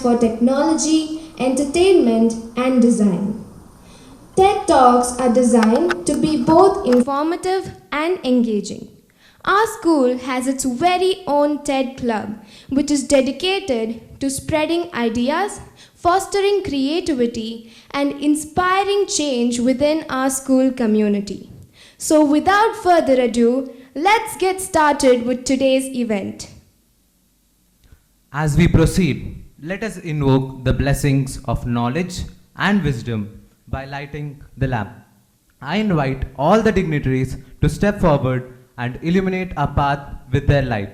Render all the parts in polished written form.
for technology, entertainment, and design. TED Talks are designed to be both informative and engaging. Our school has its very own TED Club, which is dedicated to spreading ideas, fostering creativity, and inspiring change within our school community. So without further ado, let's get started with today's event. As we proceed, let us invoke the blessings of knowledge and wisdom by lighting the lamp. I invite all the dignitaries to step forward and illuminate our path with their light.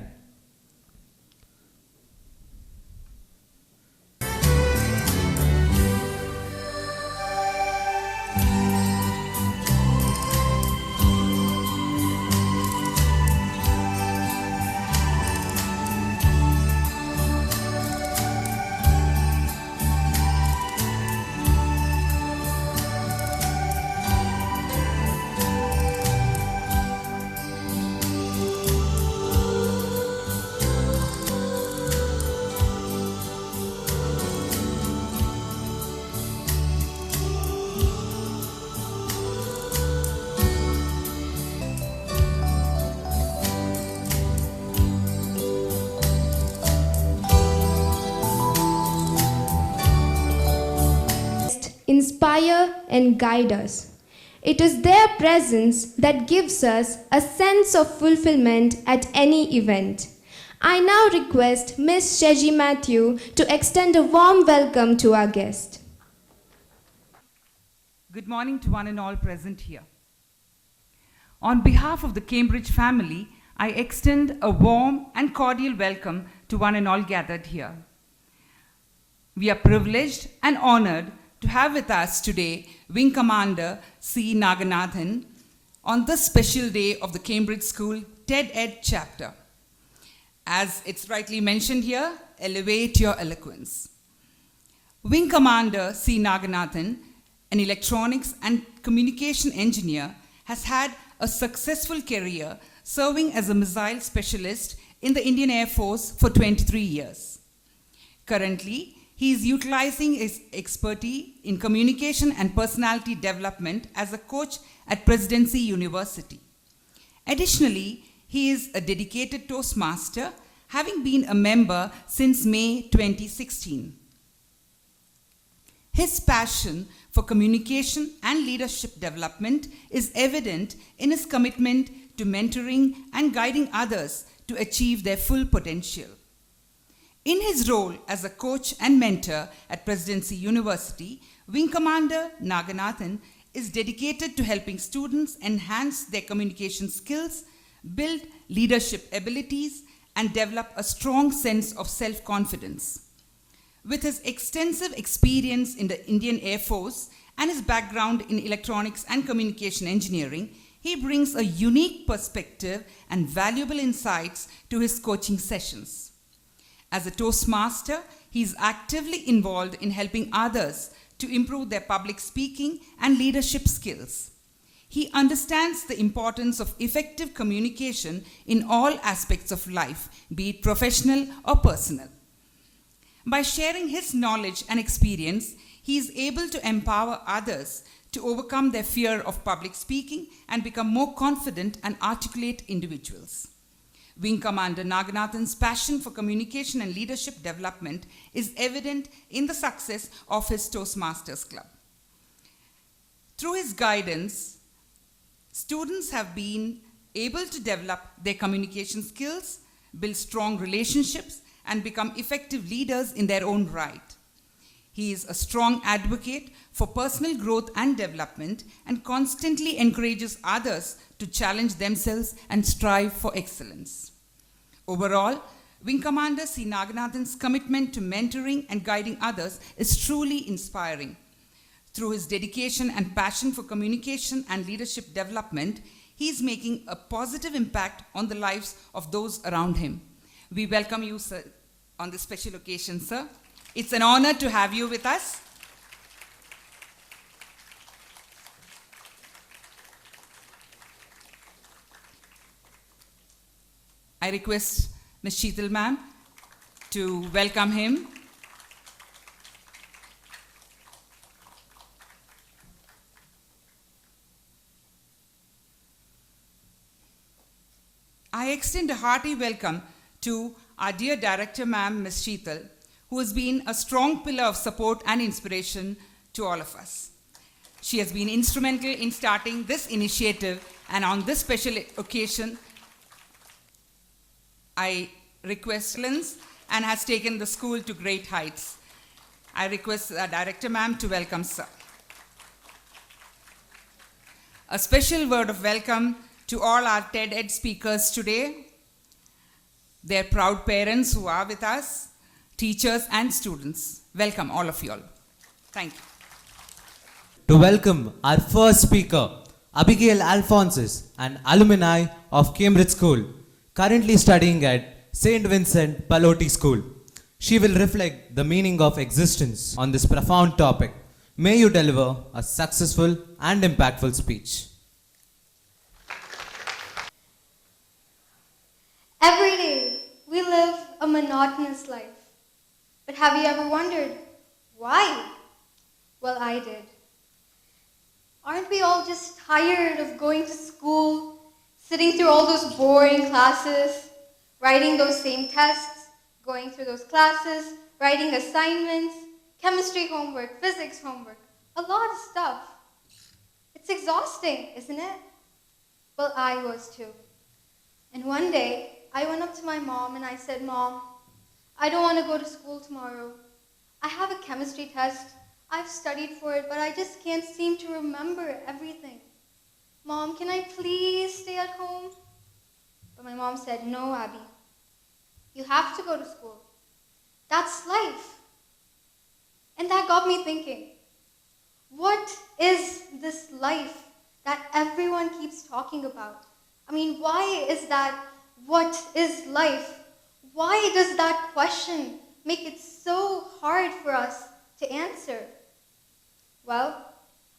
Inspire and guide us. It is their presence that gives us a sense of fulfillment at any event. I now request Ms. Sheji Matthew to extend a warm welcome to our guest. Good morning to one and all present here. On behalf of the Cambridge family, I extend a warm and cordial welcome to one and all gathered here. We are privileged and honored to have with us today Wing Commander C. Naganathan on this special day of the Cambridge School TED-Ed chapter. As it's rightly mentioned here, elevate your eloquence. Wing Commander C. Naganathan, an electronics and communication engineer, has had a successful career serving as a missile specialist in the Indian Air Force for 23 years. Currently, he is utilizing his expertise in communication and personality development as a coach at Presidency University. Additionally, he is a dedicated Toastmaster, having been a member since May 2016. His passion for communication and leadership development is evident in his commitment to mentoring and guiding others to achieve their full potential. In his role as a coach and mentor at Presidency University, Wing Commander Naganathan is dedicated to helping students enhance their communication skills, build leadership abilities, and develop a strong sense of self-confidence. With his extensive experience in the Indian Air Force and his background in electronics and communication engineering, he brings a unique perspective and valuable insights to his coaching sessions. As a Toastmaster, he is actively involved in helping others to improve their public speaking and leadership skills. He understands the importance of effective communication in all aspects of life, be it professional or personal. By sharing his knowledge and experience, he is able to empower others to overcome their fear of public speaking and become more confident and articulate individuals. Wing Commander Naganathan's passion for communication and leadership development is evident in the success of his Toastmasters Club. Through his guidance, students have been able to develop their communication skills, build strong relationships, and become effective leaders in their own right. He is a strong advocate for personal growth and development and constantly encourages others to challenge themselves and strive for excellence. Overall, Wing Commander C. Naganathan's commitment to mentoring and guiding others is truly inspiring. Through his dedication and passion for communication and leadership development, he is making a positive impact on the lives of those around him. We welcome you, sir, on this special occasion, sir. It's an honor to have you with us. I request Ms. Sheetal ma'am to welcome him. I extend a hearty welcome to our dear Director Ma'am, Ms. Sheetal, who has been a strong pillar of support and inspiration to all of us. She has been instrumental in starting this initiative, and on this special occasion, I request excellence and has taken the school to great heights. I request Director Ma'am to welcome sir. A special word of welcome to all our TEDEd speakers today, their proud parents who are with us, teachers and students. Welcome all of you all. Thank you. To welcome our first speaker, Abigail ALPHONSUS, an alumni of Cambridge School, currently studying at St.Vincent Pallotti School. She will reflect the meaning of existence on this profound topic. May you deliver a successful and impactful speech. Every day, we live a monotonous life. But have you ever wondered, why? Well, I did. Aren't we all just tired of going to school, sitting through all those boring classes, writing those same tests, going through those classes, writing assignments, chemistry homework, physics homework, a lot of stuff. It's exhausting, isn't it? Well, I was too. And one day, I went up to my mom and I said, Mom, I don't want to go to school tomorrow. I have a chemistry test. I've studied for it, but I just can't seem to remember everything. Mom, can I please stay at home? But my mom said, no, Abby. You have to go to school. That's life. And that got me thinking, what is this life that everyone keeps talking about? I mean, why is that, what is life? Why does that question make it so hard for us to answer? Well,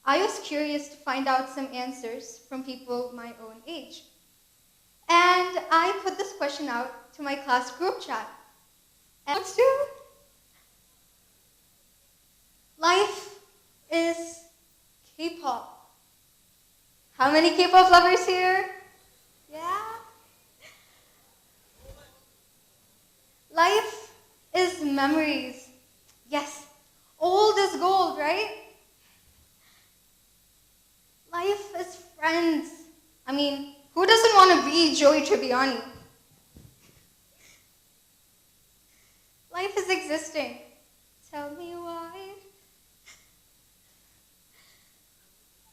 I was curious to find out some answers from people my own age. And I put this question out to my class group chat. And let's do it. Life is K-pop. How many K-pop lovers here? Yeah? Life is memories. Yes, old is gold, right? Life is friends. I mean, who doesn't want to be Joey Tribbiani? Life is existing. Tell me why.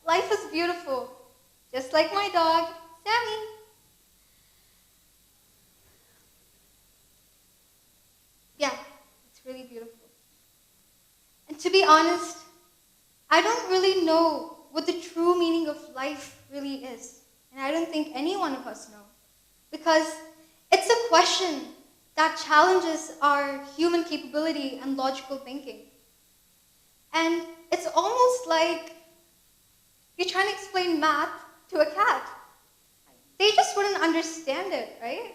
Life is beautiful, just like my dog, Sammy. Yeah, it's really beautiful. And to be honest, I don't really know what the true meaning of life really is. And I don't think any one of us know. Because it's a question that challenges our human capability and logical thinking. And it's almost like you're trying to explain math to a cat. They just wouldn't understand it, right?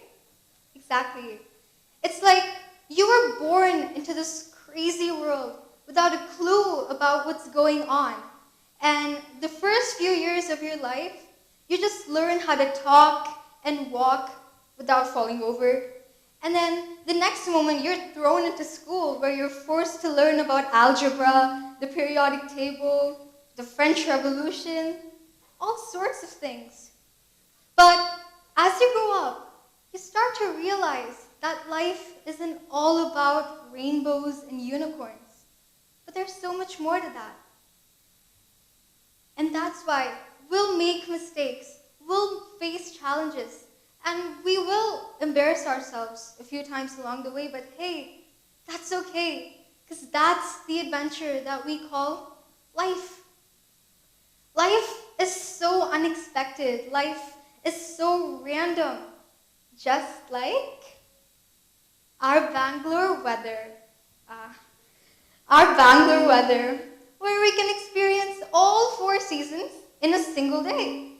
Exactly. It's like you were born into this crazy world without a clue about what's going on. And the first few years of your life, you just learn how to talk and walk without falling over. And then the next moment, you're thrown into school where you're forced to learn about algebra, the periodic table, the French Revolution, all sorts of things. But as you grow up, you start to realize that life isn't all about rainbows and unicorns. But there's so much more to that. And that's why we'll make mistakes, we'll face challenges, and we will embarrass ourselves a few times along the way, but hey, that's okay, because that's the adventure that we call life. Life is so unexpected, life is so random, just like our Bangalore weather. Where we can experience all 4 seasons in a single day.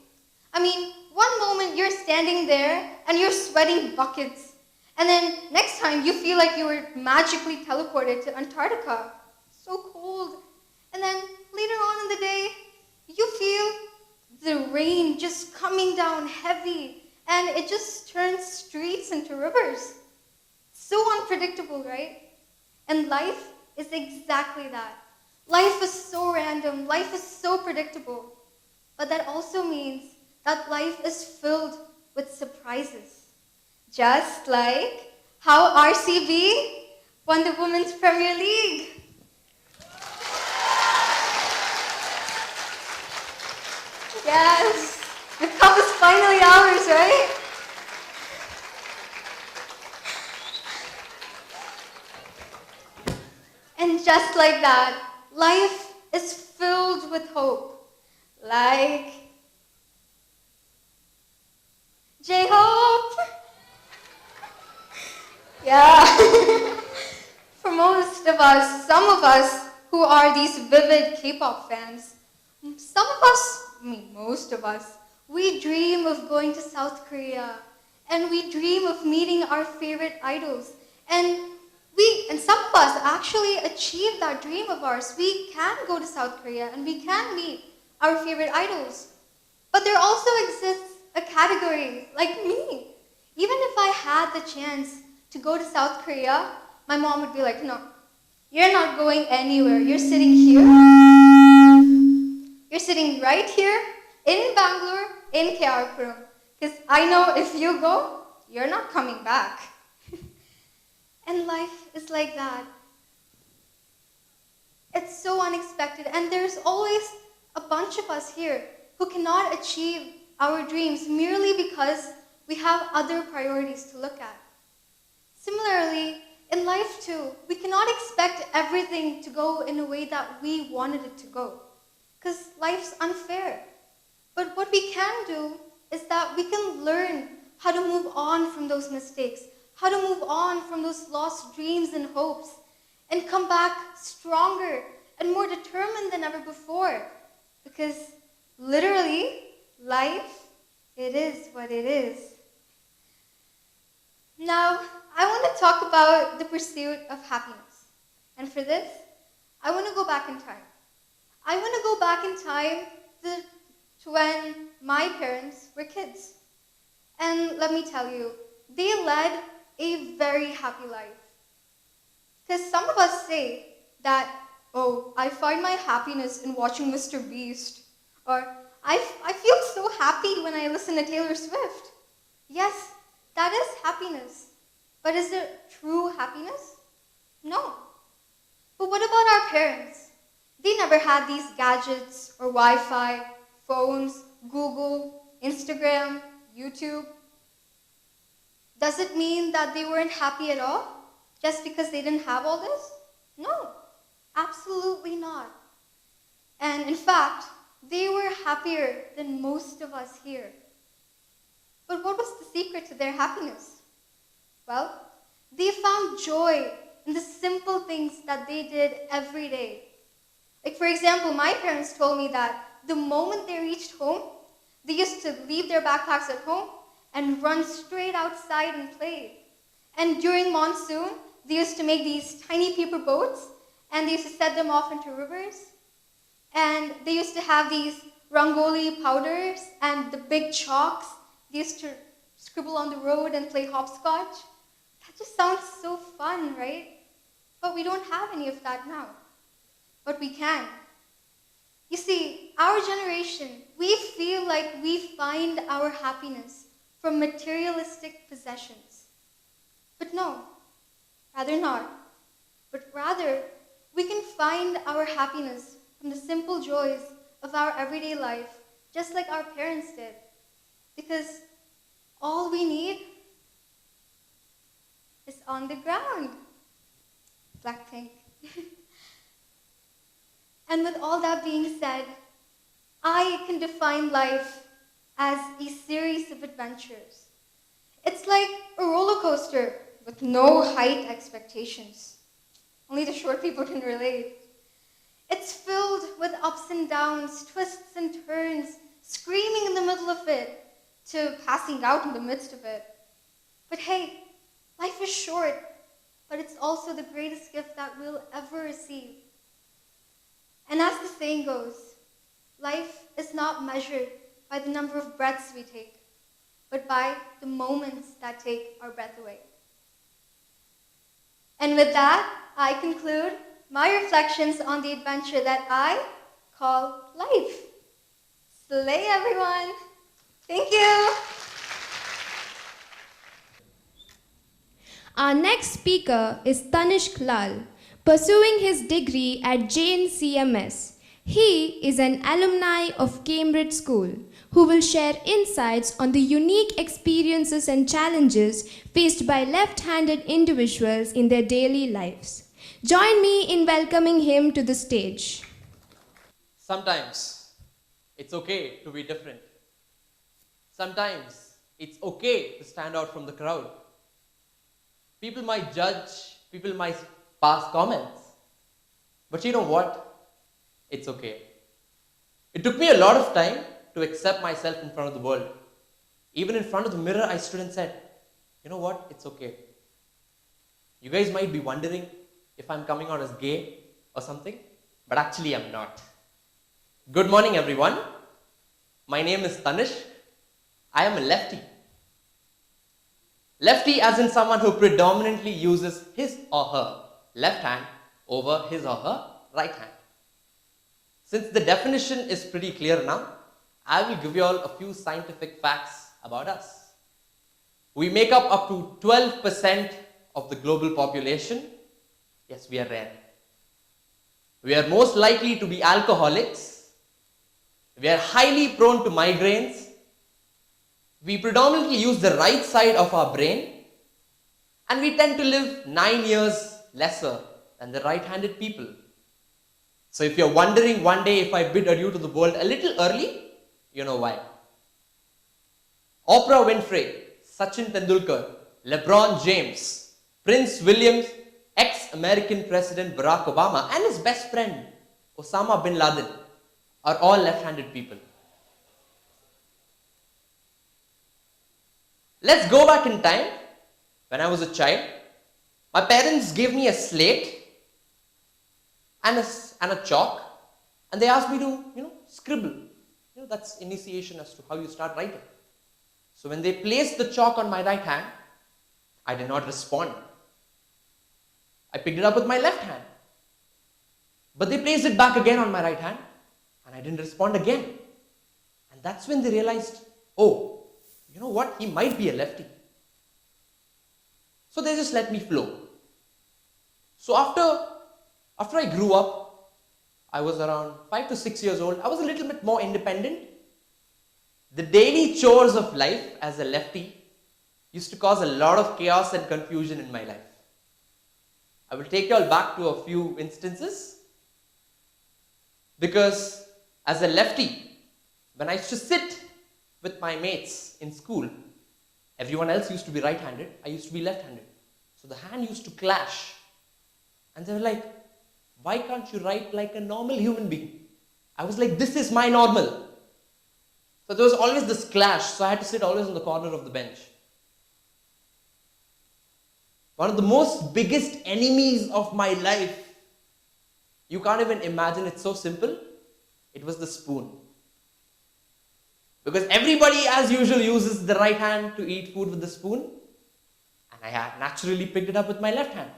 I mean, one moment you're standing there and you're sweating buckets, and then next time you feel like you were magically teleported to Antarctica. So cold. And then later on in the day, you feel the rain just coming down heavy, and it just turns streets into rivers. So unpredictable, right? And life is exactly that. Life is so random, life is so predictable. But that also means that life is filled with surprises. Just like how RCB won the Women's Premier League. Yes, the cup is finally ours, right? And just like that, life is filled with hope. Like J-Hope. Yeah. For most of us, some of us who are these vivid K-pop fans, some of us, most of us, we dream of going to South Korea, and we dream of meeting our favorite idols. And some of us actually achieve that dream of ours. We can go to South Korea and we can meet our favorite idols. But there also exists a category like me. Even if I had the chance to go to South Korea, my mom would be like, no, you're not going anywhere. You're sitting here. You're sitting right here in Bangalore, in Puram. Because I know if you go, you're not coming back. And life is like that. It's so unexpected, and there's always a bunch of us here who cannot achieve our dreams merely because we have other priorities to look at. Similarly, in life too, we cannot expect everything to go in a way that we wanted it to go, because life's unfair. But what we can do is that we can learn how to move on from those mistakes, how to move on from those lost dreams and hopes, and come back stronger and more determined than ever before. Because literally, life, it is what it is. Now, I want to talk about the pursuit of happiness. And for this, I want to go back in time. I want to go back in time to when my parents were kids. And let me tell you, they led a very happy life. Because some of us say that, oh, I find my happiness in watching Mr. Beast. Or, I feel so happy when I listen to Taylor Swift. Yes, that is happiness. But is it true happiness? No. But what about our parents? They never had these gadgets or Wi-Fi, phones, Google, Instagram, YouTube. Does it mean that they weren't happy at all? Just because they didn't have all this? No, absolutely not. And in fact, they were happier than most of us here. But what was the secret to their happiness? Well, they found joy in the simple things that they did every day. Like, for example, my parents told me that the moment they reached home, they used to leave their backpacks at home and run straight outside and play. And during monsoon, they used to make these tiny paper boats, and they used to set them off into rivers. And they used to have these rangoli powders and the big chalks. They used to scribble on the road and play hopscotch. That just sounds so fun, right? But we don't have any of that now. But we can. You see, our generation, we feel like we find our happiness from materialistic possessions. But no, rather not. But rather, we can find our happiness from the simple joys of our everyday life, just like our parents did. Because all we need is on the ground. Blackpink. And with all that being said, I can define life as a series of adventures. It's like a roller coaster with no height expectations. Only the short people can relate. It's filled with ups and downs, twists and turns, screaming in the middle of it, to passing out in the midst of it. But hey, life is short, but it's also the greatest gift that we'll ever receive. And as the saying goes, life is not measured by the number of breaths we take, but by the moments that take our breath away. And with that, I conclude my reflections on the adventure that I call life. Slay, everyone! Thank you! Our next speaker is Tanishq Lal, pursuing his degree at JAIN CMS. He is an alumni of Cambridge School who will share insights on the unique experiences and challenges faced by left-handed individuals in their daily lives. Join me in welcoming him to the stage. Sometimes it's okay to be different. Sometimes it's okay to stand out from the crowd. People might judge, people might pass comments, but you know what? It's okay. It took me a lot of time to accept myself in front of the world. Even in front of the mirror, I stood and said, you know what? It's okay. You guys might be wondering if I'm coming out as gay or something, but actually I'm not. Good morning, everyone. My name is Tanish. I am a lefty. Lefty as in someone who predominantly uses his or her left hand over his or her right hand. Since the definition is pretty clear now, I will give you all a few scientific facts about us. We make up to 12% of the global population. Yes, we are rare. We are most likely to be alcoholics. We are highly prone to migraines. We predominantly use the right side of our brain, and we tend to live 9 years lesser than the right-handed people. So if you're wondering one day if I bid adieu to the world a little early, you know why. Oprah Winfrey, Sachin Tendulkar, LeBron James, Prince William, ex-American President Barack Obama, and his best friend Osama bin Laden are all left-handed people. Let's go back in time. When I was a child, my parents gave me a slate and a chalk, and they asked me to, scribble. That's initiation as to how you start writing. So when they placed the chalk on my right hand, I did not respond. I picked it up with my left hand. But they placed it back again on my right hand, and I didn't respond again. And that's when they realized, oh, you know what? He might be a lefty. So they just let me flow. So after I grew up, I was around 5 to 6 years old. I was a little bit more independent. The daily chores of life as a lefty used to cause a lot of chaos and confusion in my life. I will take you all back to a few instances. Because as a lefty, when I used to sit with my mates in school, everyone else used to be right-handed, I used to be left-handed. So the hand used to clash. And they were like, why can't you write like a normal human being? I was like, this is my normal. So there was always this clash, so I had to sit always on the corner of the bench. One of the most biggest enemies of my life, you can't even imagine, it's so simple, it was the spoon. Because everybody, as usual, uses the right hand to eat food with the spoon, and I had naturally picked it up with my left hand.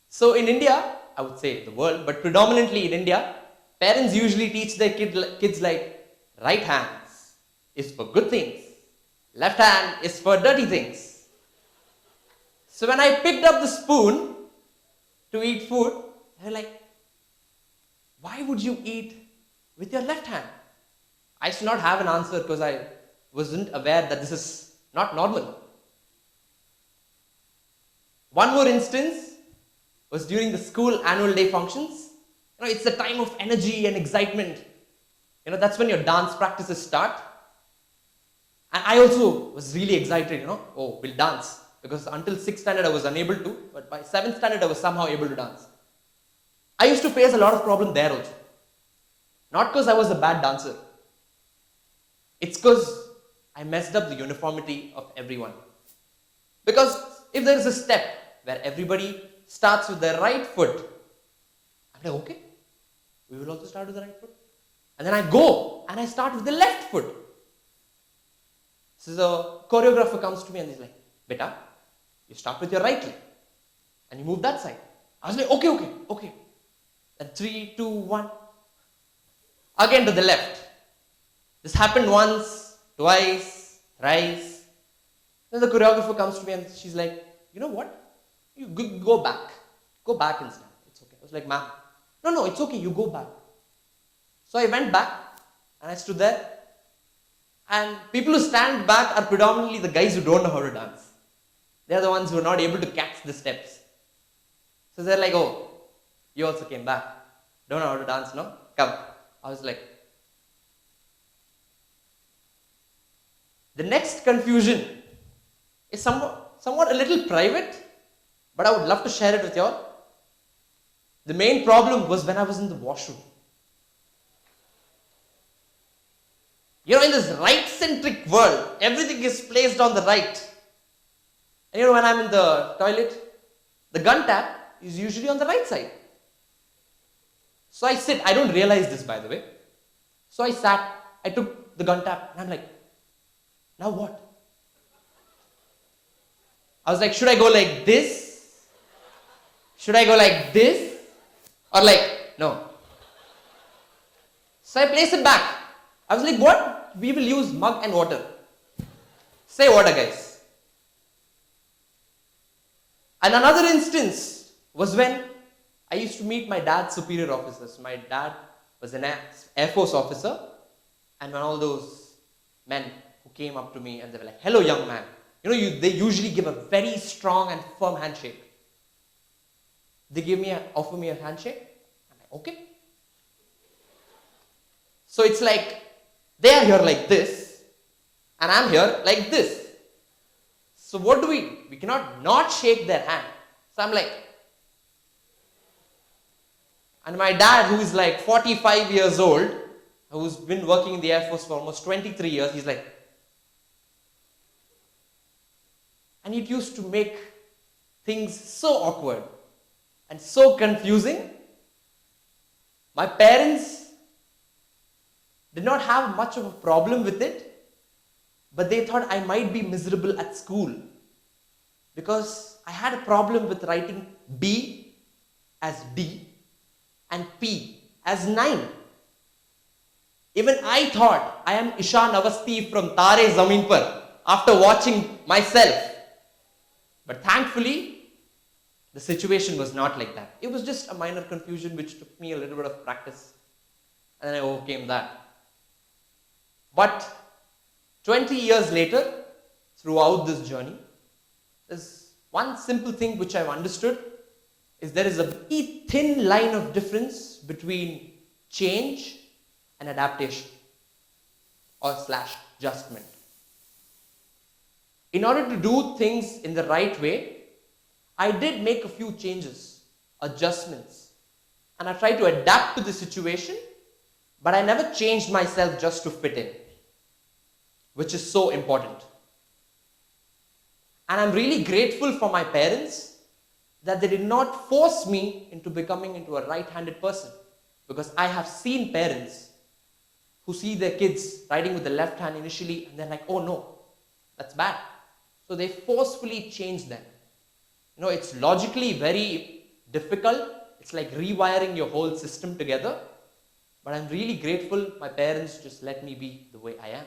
So in India, I would say the world, but predominantly in India, parents usually teach their kids like, right hands is for good things, left hand is for dirty things. So when I picked up the spoon to eat food, they were like, why would you eat with your left hand? I used to not have an answer because I wasn't aware that this is not normal. One more instance was during the school annual day functions. It's the time of energy and excitement. That's when your dance practices start. And I also was really excited, oh, we'll dance. Because until 6th standard I was unable to, but by 7th standard I was somehow able to dance. I used to face a lot of problem there also. Not because I was a bad dancer. It's because I messed up the uniformity of everyone. Because if there is a step where everybody starts with their right foot, I'm like, okay, we will also start with the right foot. And then I go and I start with the left foot. So the choreographer comes to me and he's like, "Beta, you start with your right leg and you move that side." I was like, okay. Then 3, 2, 1. Again to the left. This happened once, twice, thrice. Then the choreographer comes to me and she's like, "You know what? You go back. Go back and stand. It's okay." I was like, "Ma'am, no, it's okay. You go back." So I went back and I stood there. And people who stand back are predominantly the guys who don't know how to dance. They are the ones who are not able to catch the steps. So they're like, "Oh, you also came back. Don't know how to dance, no? Come." I was like, the next confusion is somewhat a little private, but I would love to share it with you all. The main problem was when I was in the washroom. You know, in this right-centric world, everything is placed on the right. And you know, when I'm in the toilet, the gun tap is usually on the right side. So I sit. I don't realize this, by the way. So I sat. I took the gun tap, and I'm like, now what? I was like, should I go like this? Should I go like this? Or like, no. So I place it back. I was like, what? We will use mug and water. Say water, guys. And another instance was when I used to meet my dad's superior officers. My dad was an Air Force officer, and when all those men who came up to me and they were like, "Hello, young man." You know, they usually give a very strong and firm handshake. They offer me a handshake. I'm like, okay. So it's like, they are here like this, and I'm here like this. So what do we? We cannot not shake their hand. So I'm like, and my dad, who is like 45 years old, who's been working in the Air Force for almost 23 years, he's like, and it used to make things so awkward and so confusing. My parents did not have much of a problem with it, but they thought I might be miserable at school because I had a problem with writing B as D and P as 9. Even I thought I am Ishan Avasthi from Tare Zameen Par after watching myself. But thankfully, the situation was not like that. It was just a minor confusion which took me a little bit of practice, and then I overcame that. But 20 years later, throughout this journey, there's one simple thing which I've understood is there is a very thin line of difference between change and adaptation or / adjustment. In order to do things in the right way, I did make a few changes, adjustments, and I tried to adapt to the situation, but I never changed myself just to fit in, which is so important. And I'm really grateful for my parents that they did not force me into becoming into a right-handed person, because I have seen parents who see their kids writing with the left hand initially and they're like, "Oh no, that's bad." So they forcefully change them. You know, it's logically very difficult. It's like rewiring your whole system together. But I'm really grateful my parents just let me be the way I am.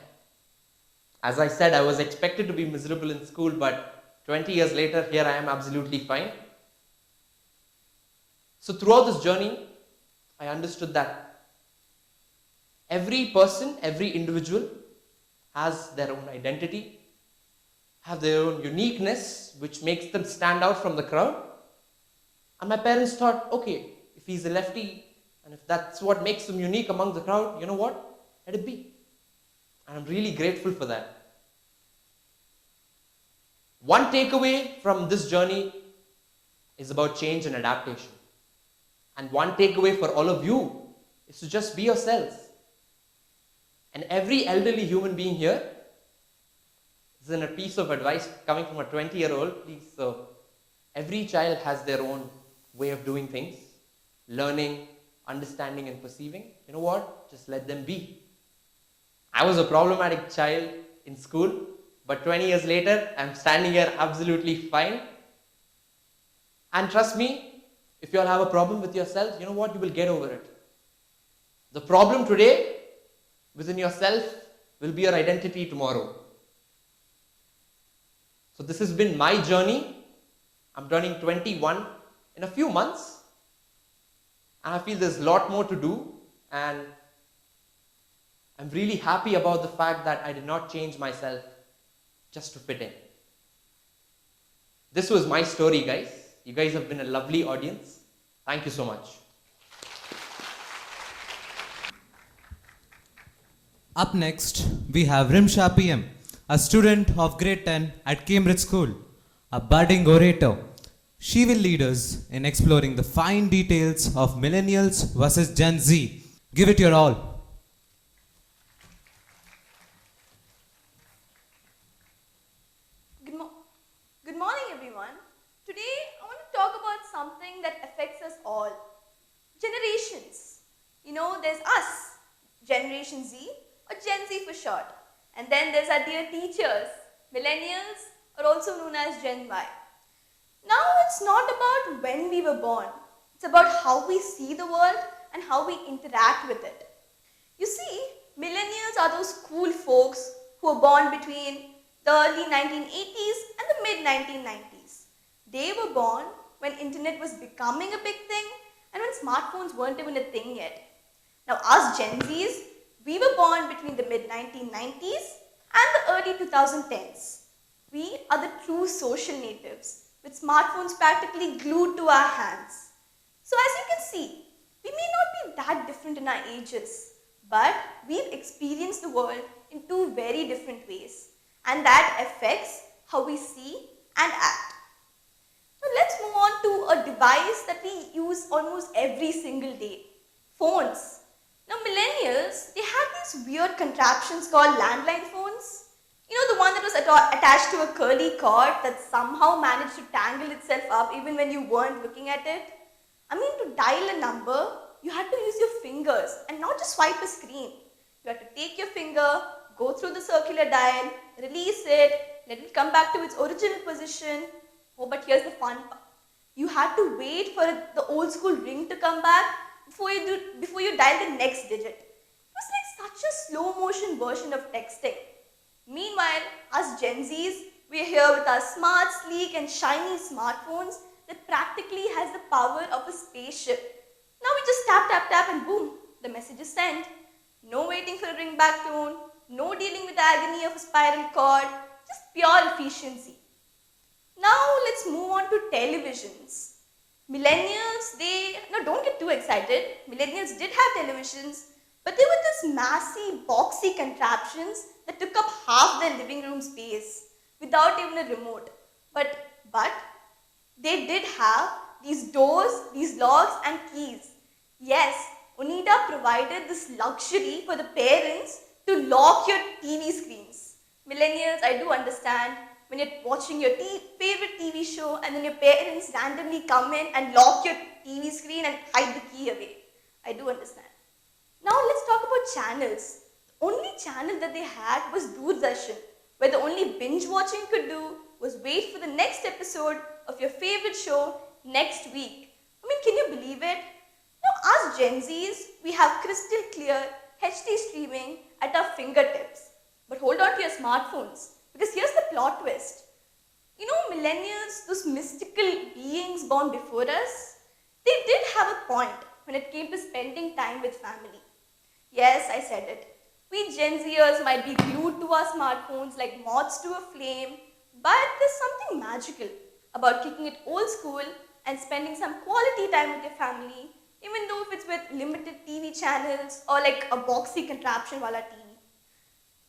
As I said, I was expected to be miserable in school, but 20 years later, here I am absolutely fine. So throughout this journey, I understood that every person, every individual has their own identity, have their own uniqueness, which makes them stand out from the crowd. And my parents thought, okay, if he's a lefty, and if that's what makes him unique among the crowd, you know what? Let it be. And I'm really grateful for that. One takeaway from this journey is about change and adaptation. And one takeaway for all of you is to just be yourselves. And every elderly human being here, this is a piece of advice coming from a 20-year-old, please. So every child has their own way of doing things, learning, understanding and perceiving. You know what? Just let them be. I was a problematic child in school, But 20 years later, I'm standing here absolutely fine. And trust me, if you all have a problem with yourself, you know what? You will get over it. The problem today within yourself will be your identity tomorrow. So this has been my journey. I'm turning 21 in a few months. And I feel there's a lot more to do. And I'm really happy about the fact that I did not change myself just to fit in. This was my story, guys. You guys have been a lovely audience. Thank you so much. Up next, we have RIMSHA PM, a student of grade 10 at Cambridge School, a budding orator. She will lead us in exploring the fine details of millennials versus Gen Z. Give it your all. Good morning, everyone. Today, I want to talk about something that affects us all. Generations. You know, there's us, Generation Z, or Gen Z for short. And then there's our dear teachers, millennials, or also known as Gen Y. Now, it's not about when we were born. It's about how we see the world and how we interact with it. You see, millennials are those cool folks who were born between the early 1980s and the mid-1990s. They were born when internet was becoming a big thing and when smartphones weren't even a thing yet. Now, us Gen Zs, we were born between the mid-1990s and the early 2010s. We are the true social natives, with smartphones practically glued to our hands. So as you can see, we may not be that different in our ages, but we've experienced the world in two very different ways, and that affects how we see and act. Now let's move on to a device that we use almost every single day, phones. Now millennials, they had these weird contraptions called landline phones. You know, the one that was attached to a curly cord that somehow managed to tangle itself up even when you weren't looking at it. I mean, to dial a number, you had to use your fingers and not just swipe a screen. You had to take your finger, go through the circular dial, release it, let it come back to its original position. Oh, but here's the fun part. You had to wait for the old school ring to come back before you dial the next digit. It was like such a slow motion version of texting. Meanwhile, us Gen Zs, we're here with our smart, sleek and shiny smartphones that practically has the power of a spaceship. Now we just tap and boom, the message is sent. No waiting for a ringback tone, no dealing with the agony of a spiral cord, just pure efficiency. Now let's move on to televisions. Millennials, don't get too excited. Millennials did have televisions, but they were these massive, boxy contraptions that took up half their living room space without even a remote. But they did have these doors, these locks and keys. Yes, Onida provided this luxury for the parents to lock your TV screens. Millennials, I do understand when you're watching your favorite TV show and then your parents randomly come in and lock your TV screen and hide the key away. I do understand. Now let's talk about channels. The only channel that they had was Doordarshan, where the only binge watching you could do was wait for the next episode of your favorite show next week. I mean, can you believe it? Now, us Gen Zs, we have crystal clear HD streaming at our fingertips. But hold on to your smartphones, because here's the plot twist. You know, millennials, those mystical beings born before us, they did have a point when it came to spending time with family. Yes, I said it. We Gen Zers might be glued to our smartphones like moths to a flame, but there's something magical about kicking it old school and spending some quality time with your family, even though if it's with limited TV channels or like a boxy contraption wala TV.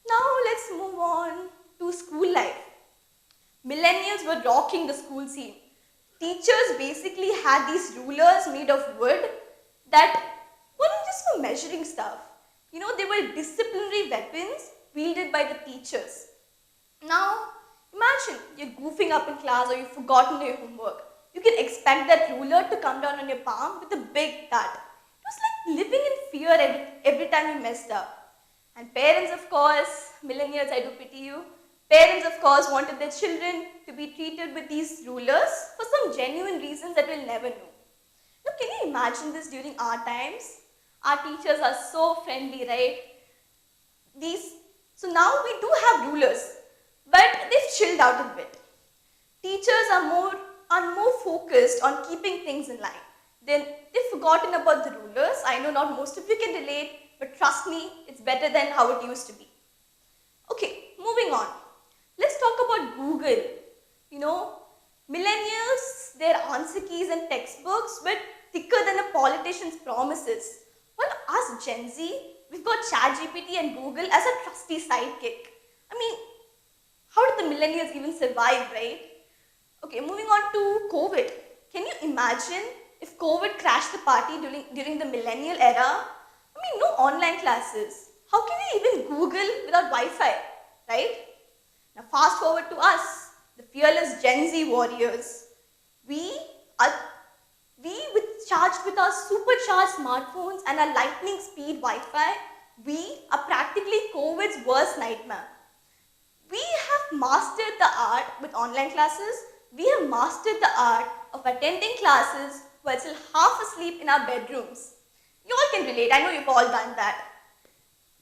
Now let's move on to school life. Millennials were rocking the school scene. Teachers basically had these rulers made of wood that weren't just for measuring stuff. You know, they were disciplinary weapons wielded by the teachers. Now, imagine you're goofing up in class or you've forgotten your homework. You can expect that ruler to come down on your palm with a big thud. It was like living in fear every time you messed up. And parents, of course, millennials, I do pity you. Parents, of course, wanted their children to be treated with these rulers for some genuine reasons that we'll never know. Now, can you imagine this during our times? Our teachers are so friendly, right? So now we do have rulers, but they've chilled out a bit. Teachers are more focused on keeping things in line. They've forgotten about the rulers. I know not most of you can relate, but trust me, it's better than how it used to be. Okay, moving on. Let's talk about Google. You know, millennials, their answer keys and textbooks were thicker than a politician's promises. While us Gen Z, we've got ChatGPT and Google as a trusty sidekick. I mean, how did the millennials even survive, right? Okay, moving on to COVID. Can you imagine if COVID crashed the party during the millennial era? I mean, no online classes. How can we even Google without Wi-Fi, right? Now fast forward to us, the fearless Gen Z warriors. Charged with our supercharged smartphones and our lightning speed Wi-Fi, we are practically COVID's worst nightmare. We have mastered the art with online classes. We have mastered the art of attending classes while still half asleep in our bedrooms. You all can relate. I know you've all done that.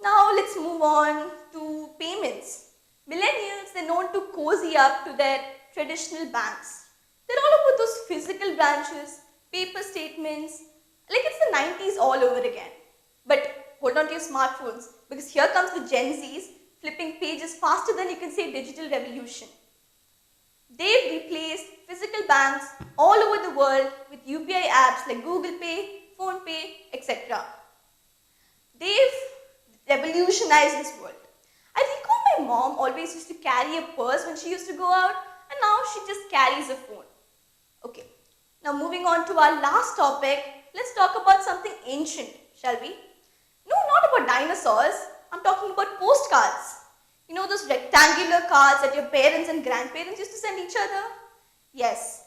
Now let's move on to payments. Millennials, they're known to cozy up to their traditional banks. They're all about those physical branches, paper statements, like it's the 90s all over again. But hold on to your smartphones, because here comes the Gen Zs flipping pages faster than you can say digital revolution. They've replaced physical banks all over the world with UPI apps like Google Pay, Phone Pay, etc. They've revolutionized this world. I recall my mom always used to carry a purse when she used to go out, and now she just carries a phone. Okay, now moving on to our last topic, let's talk about something ancient, shall we? No, not about dinosaurs. I'm talking about postcards. You know those rectangular cards that your parents and grandparents used to send each other? Yes.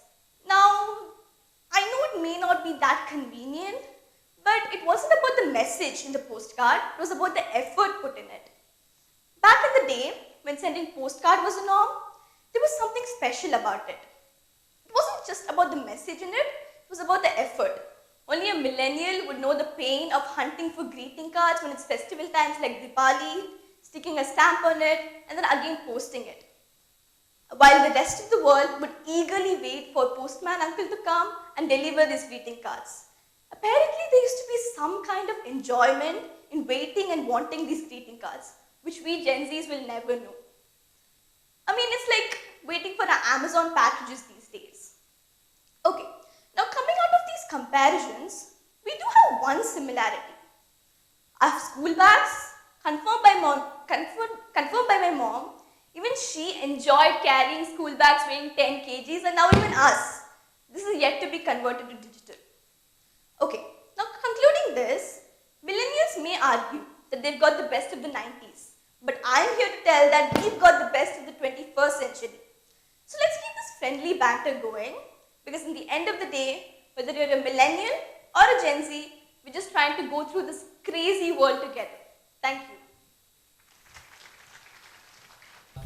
Now, I know it may not be that convenient, but it wasn't about the message in the postcard, it was about the effort put in it. Back in the day, when sending postcard was a norm, there was something special about it. It wasn't just about the message in it, it was about the effort. Only a millennial would know the pain of hunting for greeting cards when it's festival times like Diwali, sticking a stamp on it, and then again posting it. While the rest of the world would eagerly wait for postman uncle to come and deliver these greeting cards. Apparently, there used to be some kind of enjoyment in waiting and wanting these greeting cards, which we Gen Zs will never know. I mean, it's like waiting for our Amazon packages these days. Okay, now coming out of these comparisons, we do have one similarity. Our school bags, confirmed by my mom, even she enjoyed carrying school bags weighing 10 kgs, and now even us. This is yet to be converted to digital. Okay, now concluding this, millennials may argue that they've got the best of the 90s, but I'm here to tell that we've got the best of the 21st century. So let's keep this friendly banter going, because in the end of the day, whether you're a millennial or a Gen Z, we're just trying to go through this crazy world together. Thank you.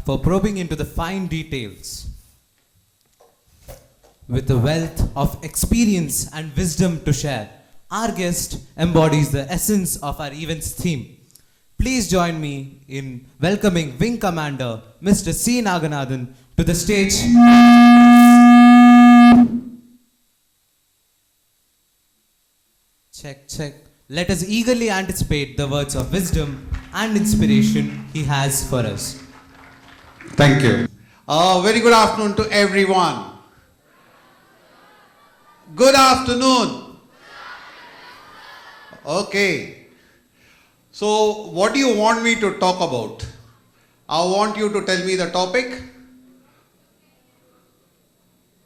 For probing into the fine details. With a wealth of experience and wisdom to share, our guest embodies the essence of our event's theme. Please join me in welcoming Wing Commander Mr. C. Naganathan to the stage. Check. Let us eagerly anticipate the words of wisdom and inspiration he has for us. Thank you. Very good afternoon to everyone. Good afternoon. Okay. So, what do you want me to talk about? I want you to tell me the topic.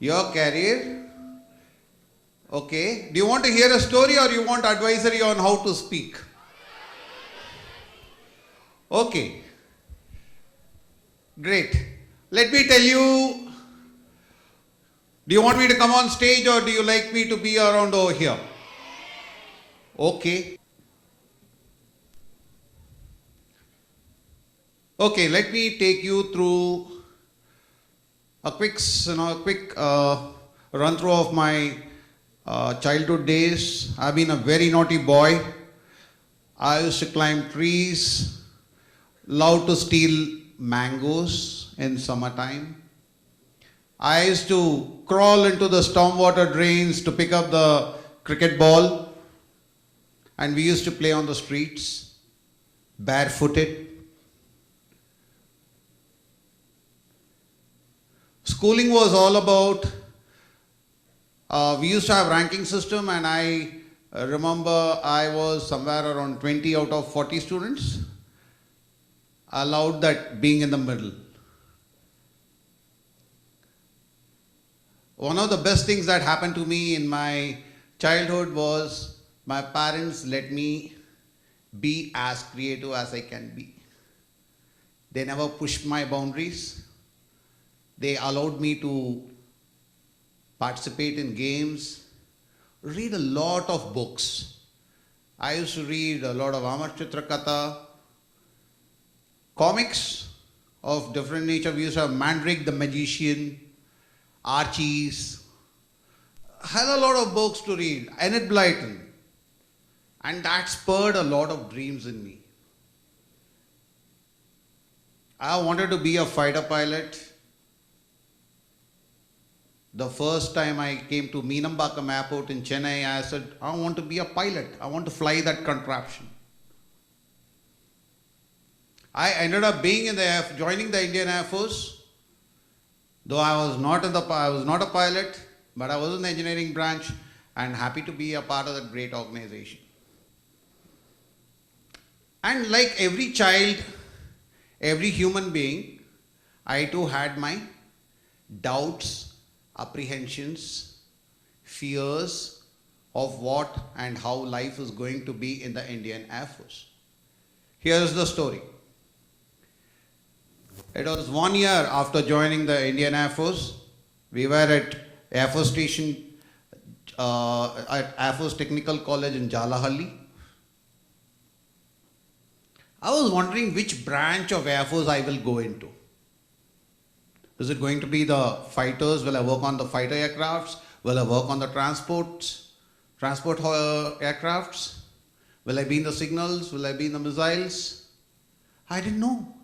Your career. Okay. Do you want to hear a story or you want advisory on how to speak? Okay. Great. Let me tell you, do you want me to come on stage or do you like me to be around over here? Okay. Okay, let me take you through a quick run through of my childhood days. I've been a very naughty boy. I used to climb trees, love to steal mangoes in summertime. I used to crawl into the stormwater drains to pick up the cricket ball, and we used to play on the streets, barefooted. Schooling was all about, we used to have ranking system, and I remember I was somewhere around 20 out of 40 students. I allowed that being in the middle. One of the best things that happened to me in my childhood was my parents let me be as creative as I can be. They never pushed my boundaries. They allowed me to participate in games, read a lot of books. I used to read a lot of Amar Chitrakatha, comics of different nature. We used to have Mandrake the Magician, Archies. Had a lot of books to read, Enid Blyton. And that spurred a lot of dreams in me. I wanted to be a fighter pilot. The first time I came to Meenambakam Airport in Chennai, I said, I want to be a pilot. I want to fly that contraption. I ended up being joining the Indian Air Force. Though I was not a pilot, but I was in the engineering branch, and happy to be a part of that great organization. And like every child, every human being, I too had my doubts, apprehensions, fears of what and how life is going to be in the Indian Air Force. Here is the story. It was 1 year after joining the Indian Air Force. We were at Air Force Station, at Air Force Technical College in Jalahalli. I was wondering which branch of Air Force I will go into. Is it going to be the fighters? Will I work on the fighter aircrafts? Will I work on the transport aircrafts? Will I be in the signals? Will I be in the missiles? I didn't know.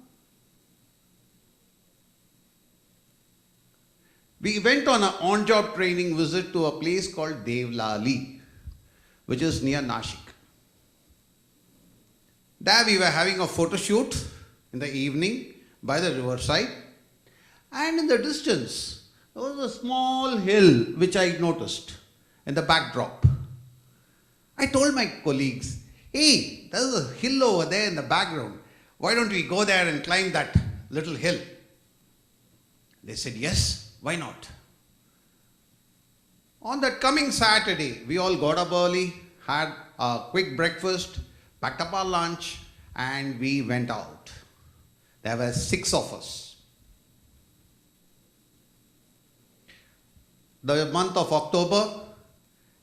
We went on an on-job training visit to a place called Devlali, which is near Nashik. There we were having a photo shoot in the evening by the riverside. And in the distance, there was a small hill which I noticed in the backdrop. I told my colleagues, hey, there's a hill over there in the background. Why don't we go there and climb that little hill? They said, yes, why not? On that coming Saturday, we all got up early, had a quick breakfast, packed up our lunch, and we went out. There were 6 of us. The month of October,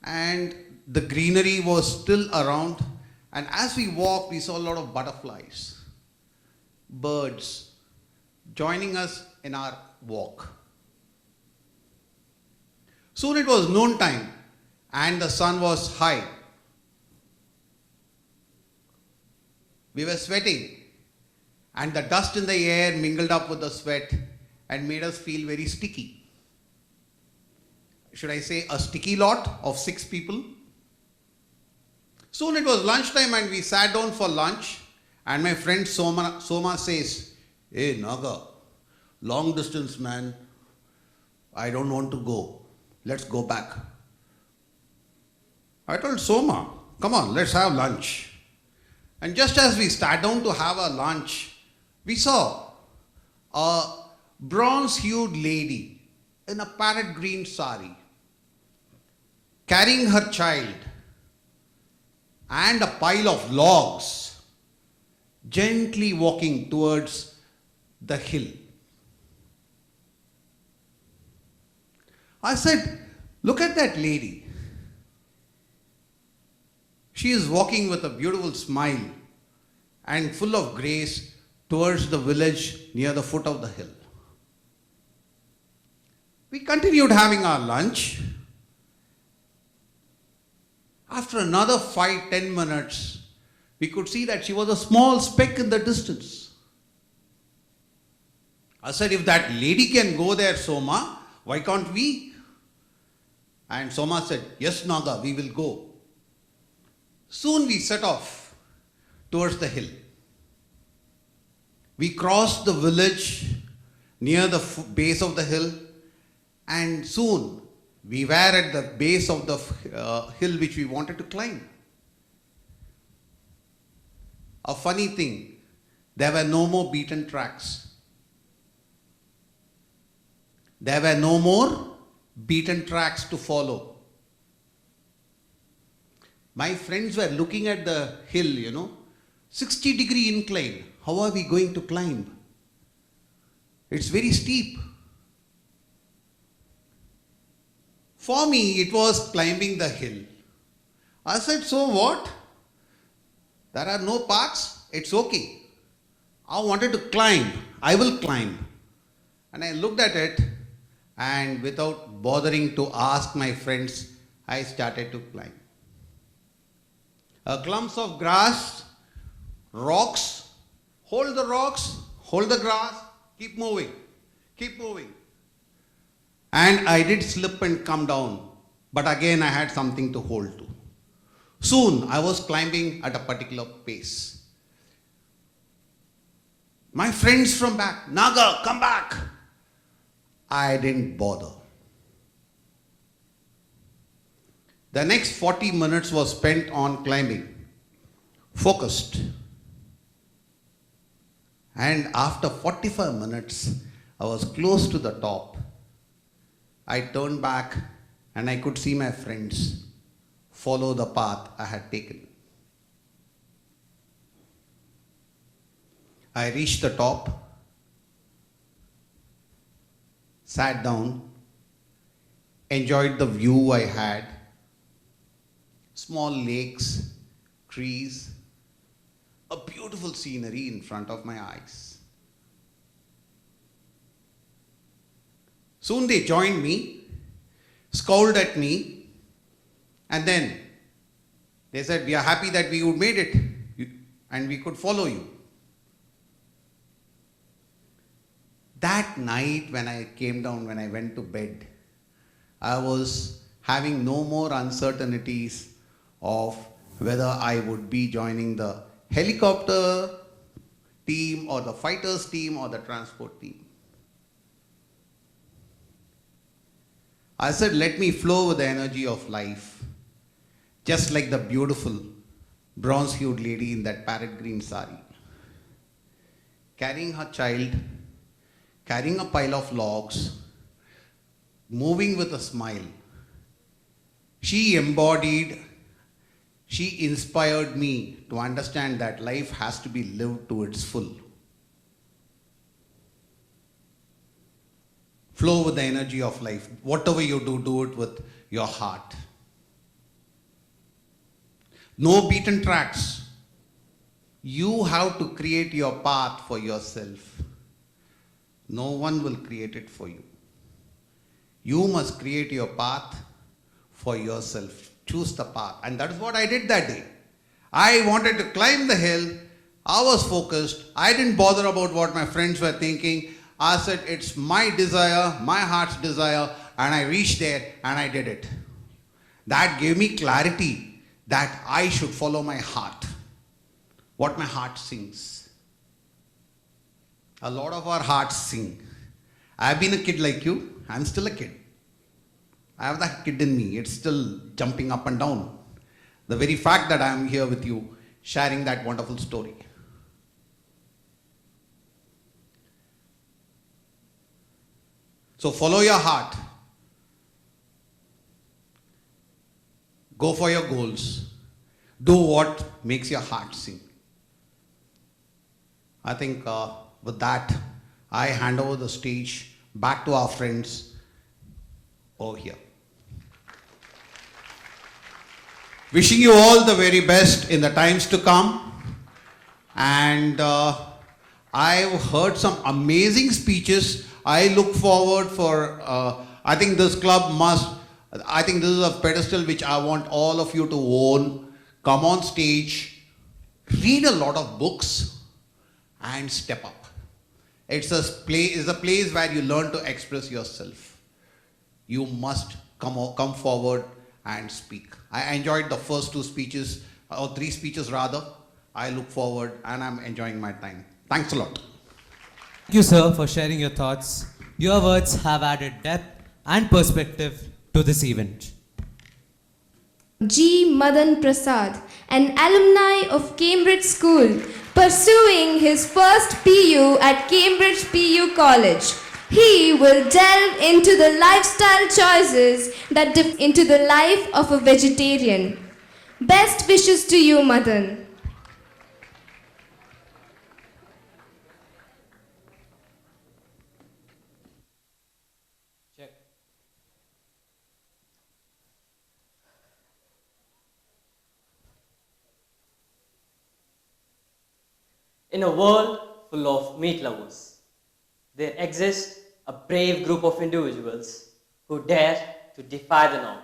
and the greenery was still around, and as we walked, we saw a lot of butterflies, birds, joining us in our walk. Soon it was noon time, and the sun was high. We were sweating, and the dust in the air mingled up with the sweat and made us feel very sticky. Should I say a sticky lot of 6 people? Soon it was lunchtime, and we sat down for lunch, and my friend Soma says, hey Naga, long distance man, I don't want to go. Let's go back. I told Soma, come on, let's have lunch. And just as we sat down to have our lunch, we saw a bronze-hued lady in a parrot green sari, carrying her child and a pile of logs, gently walking towards the hill. I said, look at that lady. She is walking with a beautiful smile and full of grace towards the village near the foot of the hill. We continued having our lunch. After another 5-10 minutes, we could see that she was a small speck in the distance. I said, if that lady can go there, Soma, why can't we? And Soma said, yes, Naga, we will go. Soon we set off towards the hill. We crossed the village near the base of the hill, and soon we were at the base of the hill which we wanted to climb. A funny thing, there were no more beaten tracks. There were no more beaten tracks to follow. My friends were looking at the hill, 60-degree incline. How are we going to climb? It's very steep. For me, it was climbing the hill. I said, so what? There are no paths, it's okay. I wanted to climb, I will climb. And I looked at it, and without bothering to ask my friends, I started to climb. Clumps of grass, rocks, hold the grass, keep moving, keep moving. And I did slip and come down, but again I had something to hold to. Soon I was climbing at a particular pace. My friends from back, Naga, come back. I didn't bother. The next 40 minutes was spent on climbing, focused. And after 45 minutes, I was close to the top. I turned back and I could see my friends follow the path I had taken. I reached the top, sat down, enjoyed the view I had. Small lakes, trees, a beautiful scenery in front of my eyes. Soon they joined me, scowled at me, and then they said, we are happy that we would made it and we could follow you. That night when I came down, when I went to bed, I was having no more uncertainties of whether I would be joining the helicopter team or the fighters team or the transport team. I said, let me flow with the energy of life, just like the beautiful bronze-hued lady in that parrot green sari, carrying her child, carrying a pile of logs, moving with a smile. She embodied, she inspired me to understand that life has to be lived to its full. Flow with the energy of life. Whatever you do, do it with your heart. No beaten tracks. You have to create your path for yourself. No one will create it for you. You must create your path for yourself. Choose the path. And that is what I did that day. I wanted to climb the hill. I was focused. I didn't bother about what my friends were thinking. I said, it's my desire, my heart's desire, and I reached there and I did it. That gave me clarity that I should follow my heart, what my heart sings. A lot of our hearts sing. I've been a kid like you. I'm still a kid. I have that kid in me. It's still jumping up and down. The very fact that I am here with you, sharing that wonderful story. So follow your heart. Go for your goals. Do what makes your heart sing. I think with that, I hand over the stage back to our friends over here. Wishing you all the very best in the times to come. And I've heard some amazing speeches. I look forward for, I think this club must, I think this is a pedestal which I want all of you to own. Come on stage, read a lot of books and step up. It's a place where you learn to express yourself. You must come forward and speak. I enjoyed the first two speeches, or three speeches rather. I look forward and I'm enjoying my time. Thanks a lot. Thank you, sir, for sharing your thoughts. Your words have added depth and perspective to this event. G. Madan Prasad, an alumni of Cambridge School, pursuing his first PU at Cambridge PU College. He will delve into the lifestyle choices that dip into the life of a vegetarian. Best wishes to you, Madan. In a world full of meat lovers, there exists a brave group of individuals who dare to defy the norm,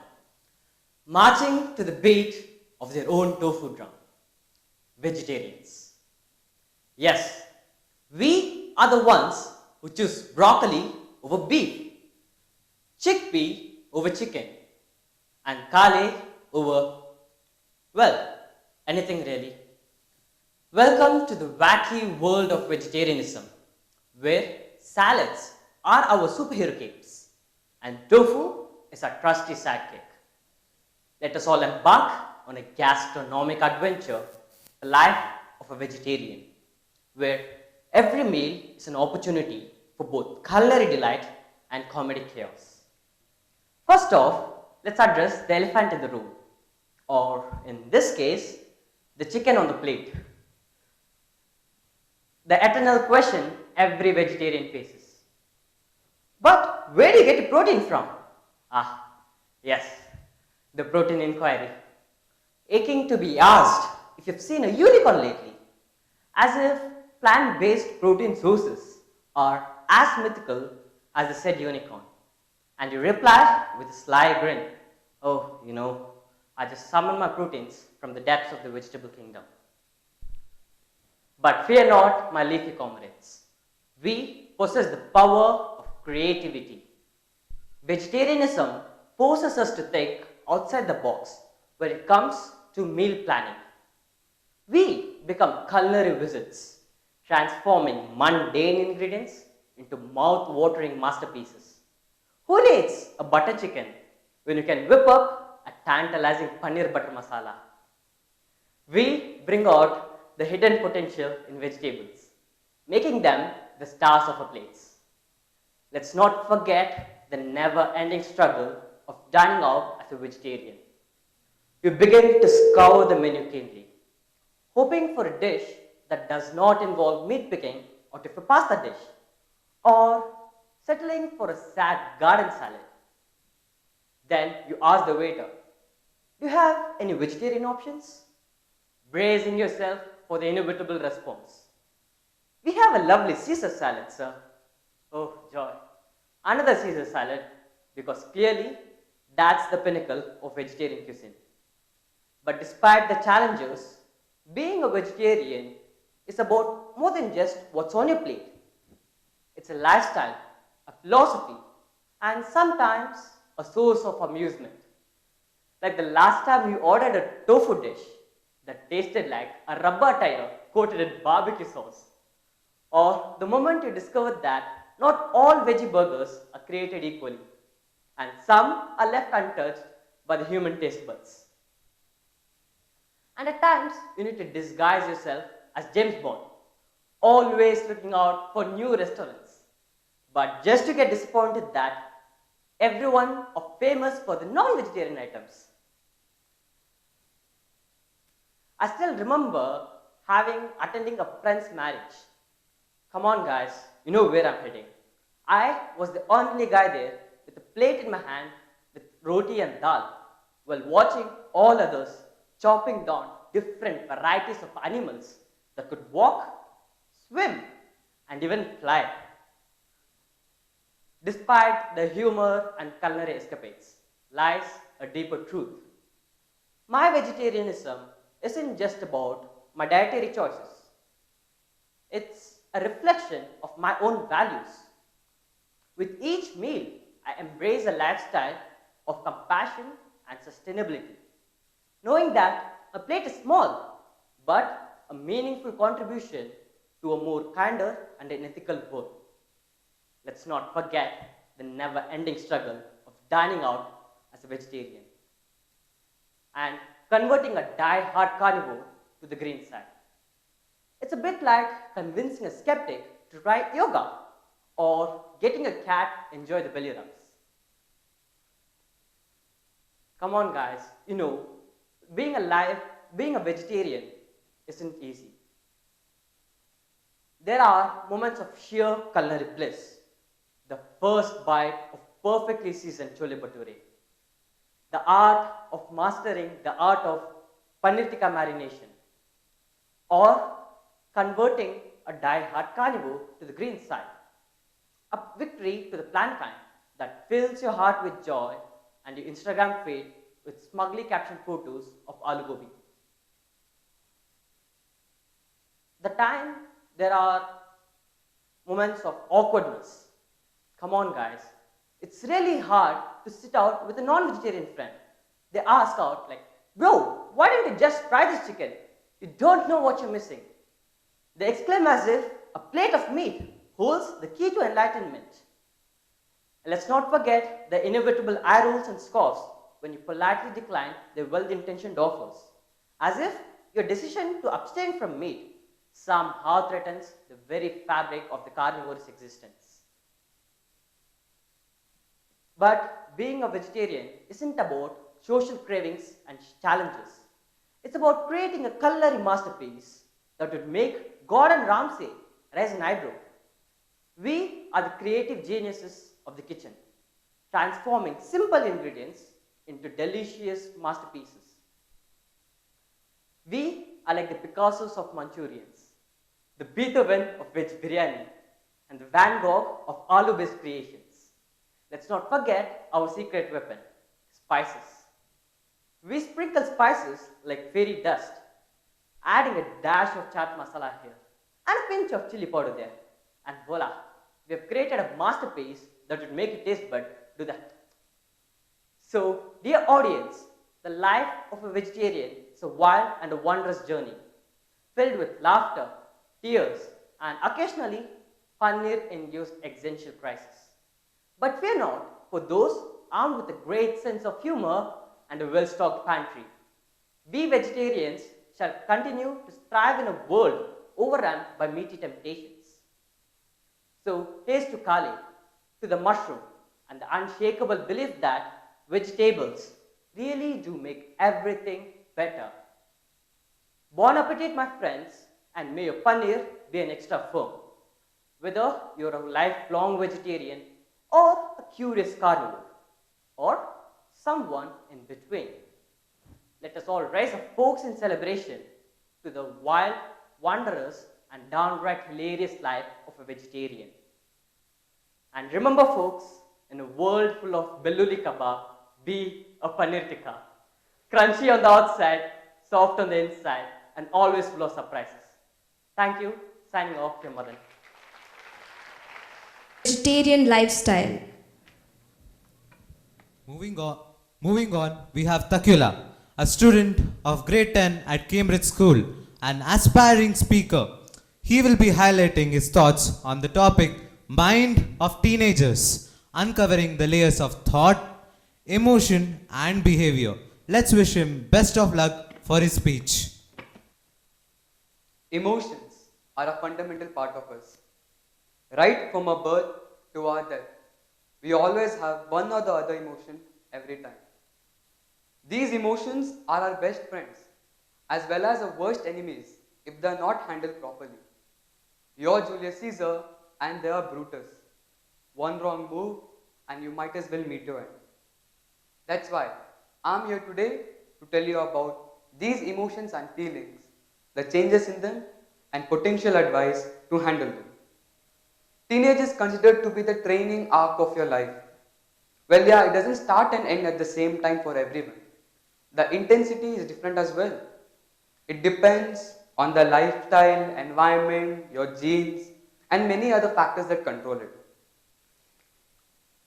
marching to the beat of their own tofu drum. Vegetarians. Yes, we are the ones who choose broccoli over beef, chickpea over chicken, and kale over, well, anything really. Welcome to the wacky world of vegetarianism, where salads are our superhero capes and tofu is our trusty sidekick. Let us all embark on a gastronomic adventure, the life of a vegetarian, where every meal is an opportunity for both culinary delight and comedic chaos. First off, let's address the elephant in the room, or in this case, the chicken on the plate. The eternal question every vegetarian faces. But where do you get your protein from? Yes, the protein inquiry. Aching to be asked if you've seen a unicorn lately, as if plant-based protein sources are as mythical as the said unicorn. And you reply with a sly grin, oh, you know, I just summoned my proteins from the depths of the vegetable kingdom. But fear not, my leafy comrades. We possess the power of creativity. Vegetarianism forces us to think outside the box when it comes to meal planning. We become culinary wizards, transforming mundane ingredients into mouth-watering masterpieces. Who needs a butter chicken when you can whip up a tantalizing paneer butter masala? We bring out the hidden potential in vegetables, making them the stars of our plates. Let's not forget the never-ending struggle of dining out as a vegetarian. You begin to scour the menu keenly, hoping for a dish that does not involve meat picking out of a pasta dish, or settling for a sad garden salad. Then you ask the waiter, do you have any vegetarian options? Bracing yourself for the inevitable response. We have a lovely Caesar salad, sir. Oh, joy. Another Caesar salad, because clearly that's the pinnacle of vegetarian cuisine. But despite the challenges, being a vegetarian is about more than just what's on your plate. It's a lifestyle, a philosophy, and sometimes a source of amusement. Like the last time you ordered a tofu dish that tasted like a rubber tire coated in barbecue sauce. Or the moment you discovered that not all veggie burgers are created equally, and some are left untouched by the human taste buds. And at times, you need to disguise yourself as James Bond, always looking out for new restaurants. But just to get disappointed that everyone are famous for the non-vegetarian items. I still remember attending a friend's marriage. Come on guys, you know where I'm heading. I was the only guy there with a plate in my hand with roti and dal, while watching all others chopping down different varieties of animals that could walk, swim, and even fly. Despite the humor and culinary escapades, lies a deeper truth. My vegetarianism isn't just about my dietary choices. It's a reflection of my own values. With each meal, I embrace a lifestyle of compassion and sustainability, knowing that a plate is small, but a meaningful contribution to a more kinder and an ethical world. Let's not forget the never-ending struggle of dining out as a vegetarian and converting a die-hard carnivore to the green side. It's a bit like convincing a skeptic to try yoga or getting a cat enjoy the belly rubs. Come on guys, being a vegetarian isn't easy. There are moments of sheer culinary bliss. The first bite of perfectly seasoned chole bhature. The art of mastering the art of paneer tikka marination. Or converting a die-hard carnivore to the green side. A victory to the plant-kind that fills your heart with joy and your Instagram feed with smugly captioned photos of aloo gobi. The time there are moments of awkwardness. Come on guys, it's really hard to sit out with a non-vegetarian friend. They ask out like, bro, why don't you just fry this chicken? You don't know what you're missing. They exclaim as if a plate of meat holds the key to enlightenment. And let's not forget the inevitable eye rolls and scoffs when you politely decline their well-intentioned offers, as if your decision to abstain from meat somehow threatens the very fabric of the carnivore's existence. But being a vegetarian isn't about social cravings and challenges. It's about creating a culinary masterpiece that would make Gordon Ramsay raise an eyebrow. We are the creative geniuses of the kitchen, transforming simple ingredients into delicious masterpieces. We are like the Picassos of Manchurians, the Beethoven of veg biryani, and the Van Gogh of aloo-based creations. Let's not forget our secret weapon, spices. We sprinkle spices like fairy dust, adding a dash of chaat masala here and a pinch of chili powder there. And voila, we have created a masterpiece that would make your taste bud do that. So, dear audience, the life of a vegetarian is a wild and a wondrous journey, filled with laughter, tears, and occasionally paneer-induced existential crisis. But fear not, for those armed with a great sense of humor and a well-stocked pantry. We vegetarians shall continue to strive in a world overrun by meaty temptations. So, here's to Kale, to the mushroom, and the unshakable belief that vegetables really do make everything better. Bon appetit, my friends, and may your paneer be an extra firm. Whether you're a lifelong vegetarian or a curious carnivore, or someone in between. Let us all raise our forks in celebration to the wild, wondrous, and downright hilarious life of a vegetarian. And remember folks, in a world full of belluli kebab, be a paneer tikka. Crunchy on the outside, soft on the inside, and always full of surprises. Thank you. Signing off, your Madan. Vegetarian lifestyle. Moving on, we have TAQIULLAH, a student of grade 10 at Cambridge School, an aspiring speaker. He will be highlighting his thoughts on the topic Mind of Teenagers, uncovering the layers of thought, emotion and behavior. Let's wish him best of luck for his speech. Emotions are a fundamental part of us. Right from our birth to our death, we always have one or the other emotion every time. These emotions are our best friends as well as our worst enemies if they are not handled properly. You're Julius Caesar and they are Brutus. One wrong move and you might as well meet your end. That's why I'm here today to tell you about these emotions and feelings, the changes in them and potential advice to handle them. Teenage is considered to be the training arc of your life. Well, yeah, it doesn't start and end at the same time for everyone. The intensity is different as well. It depends on the lifestyle, environment, your genes, and many other factors that control it.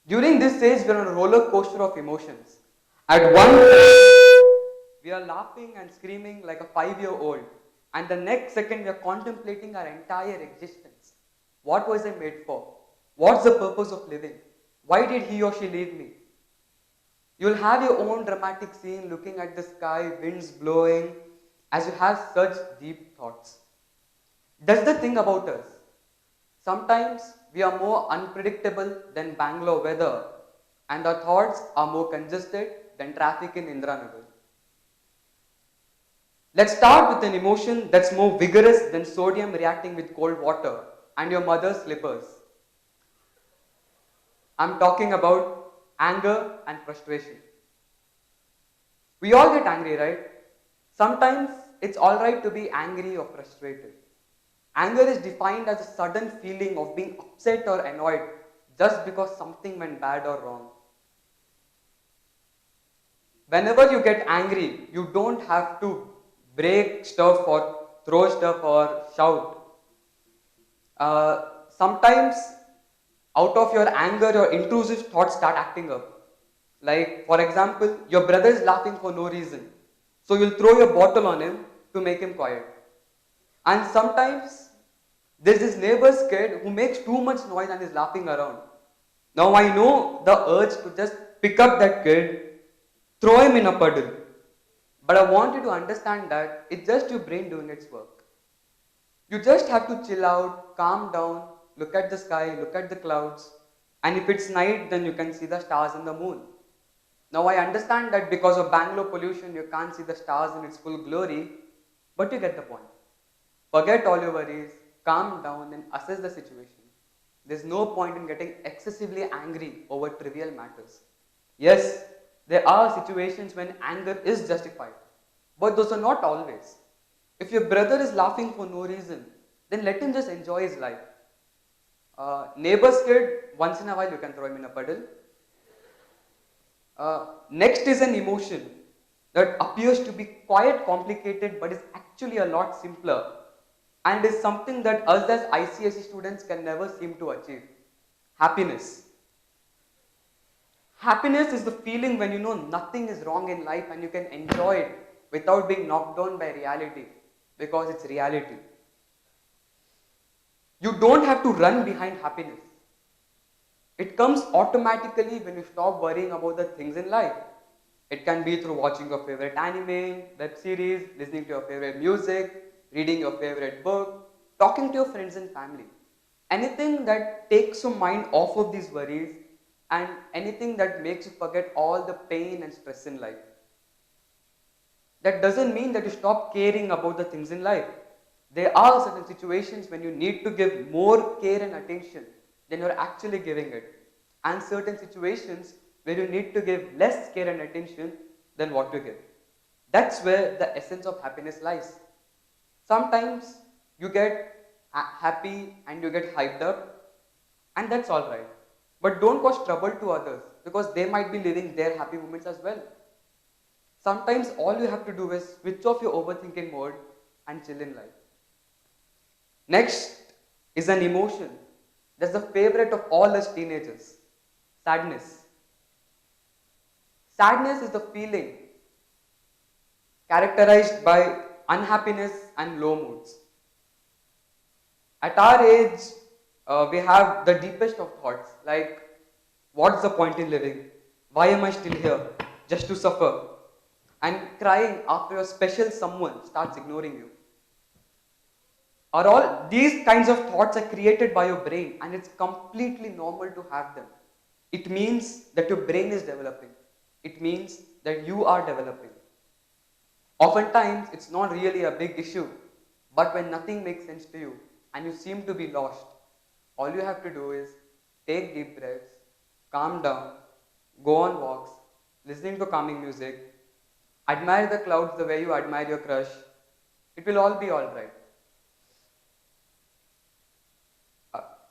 During this stage, we are on a roller coaster of emotions. At one time, we are laughing and screaming like a 5-year-old, and the next second, we are contemplating our entire existence. What was I made for? What's the purpose of living? Why did he or she leave me? You'll have your own dramatic scene looking at the sky, winds blowing, as you have such deep thoughts. That's the thing about us. Sometimes we are more unpredictable than Bangalore weather, and our thoughts are more congested than traffic in Indranagar. Let's start with an emotion that's more vigorous than sodium reacting with cold water and your mother's slippers. I'm talking about anger and frustration. We all get angry, right? Sometimes it's alright to be angry or frustrated. Anger is defined as a sudden feeling of being upset or annoyed just because something went bad or wrong. Whenever you get angry, you don't have to break stuff or throw stuff or shout. Sometimes out of your anger, your intrusive thoughts start acting up. Like, for example, your brother is laughing for no reason. So you'll throw your bottle on him to make him quiet. And sometimes there's this neighbor's kid who makes too much noise and is laughing around. Now I know the urge to just pick up that kid, throw him in a puddle. But I want you to understand that it's just your brain doing its work. You just have to chill out, calm down, look at the sky, look at the clouds, and if it's night, then you can see the stars and the moon. Now I understand that because of Bangalore pollution, you can't see the stars in its full glory, but you get the point. Forget all your worries, calm down and assess the situation. There's no point in getting excessively angry over trivial matters. Yes, there are situations when anger is justified, but those are not always. If your brother is laughing for no reason, then let him just enjoy his life. Neighbor's kid, once in a while you can throw him in a puddle. Next is an emotion that appears to be quite complicated but is actually a lot simpler and is something that us as ICSE students can never seem to achieve. Happiness. Happiness is the feeling when you know nothing is wrong in life and you can enjoy it without being knocked down by reality because it's reality. You don't have to run behind happiness. It comes automatically when you stop worrying about the things in life. It can be through watching your favorite anime, web series, listening to your favorite music, reading your favorite book, talking to your friends and family. Anything that takes your mind off of these worries and anything that makes you forget all the pain and stress in life. That doesn't mean that you stop caring about the things in life. There are certain situations when you need to give more care and attention than you're actually giving it. And certain situations where you need to give less care and attention than what you give. That's where the essence of happiness lies. Sometimes you get happy and you get hyped up, and that's alright. But don't cause trouble to others because they might be living their happy moments as well. Sometimes all you have to do is switch off your overthinking mode and chill in life. Next is an emotion that's the favorite of all us teenagers. Sadness. Sadness is the feeling characterized by unhappiness and low moods. At our age, we have the deepest of thoughts like, what's the point in living? Why am I still here? Just to suffer. And crying after a special someone starts ignoring you. All these kinds of thoughts are created by your brain and it's completely normal to have them. It means that your brain is developing. It means that you are developing. Oftentimes, it's not really a big issue, but when nothing makes sense to you and you seem to be lost, all you have to do is take deep breaths, calm down, go on walks, listening to calming music, admire the clouds the way you admire your crush. It will all be alright.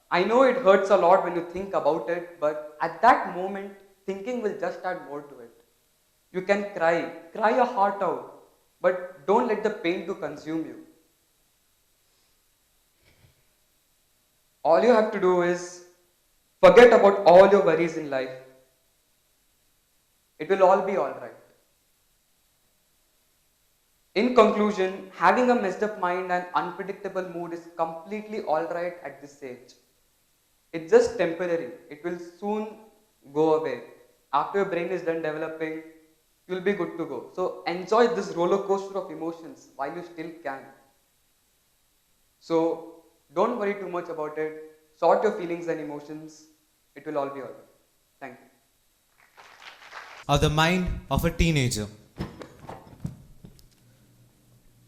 I know it hurts a lot when you think about it, but at that moment, thinking will just add more to it. You can cry your heart out, but don't let the pain to consume you. All you have to do is forget about all your worries in life. It will all be alright. In conclusion, having a messed up mind and unpredictable mood is completely alright at this age. It's just temporary. It will soon go away. After your brain is done developing, you'll be good to go. So enjoy this roller coaster of emotions while you still can. So don't worry too much about it. Sort your feelings and emotions. It will all be alright. Thank you. Of the mind of a teenager.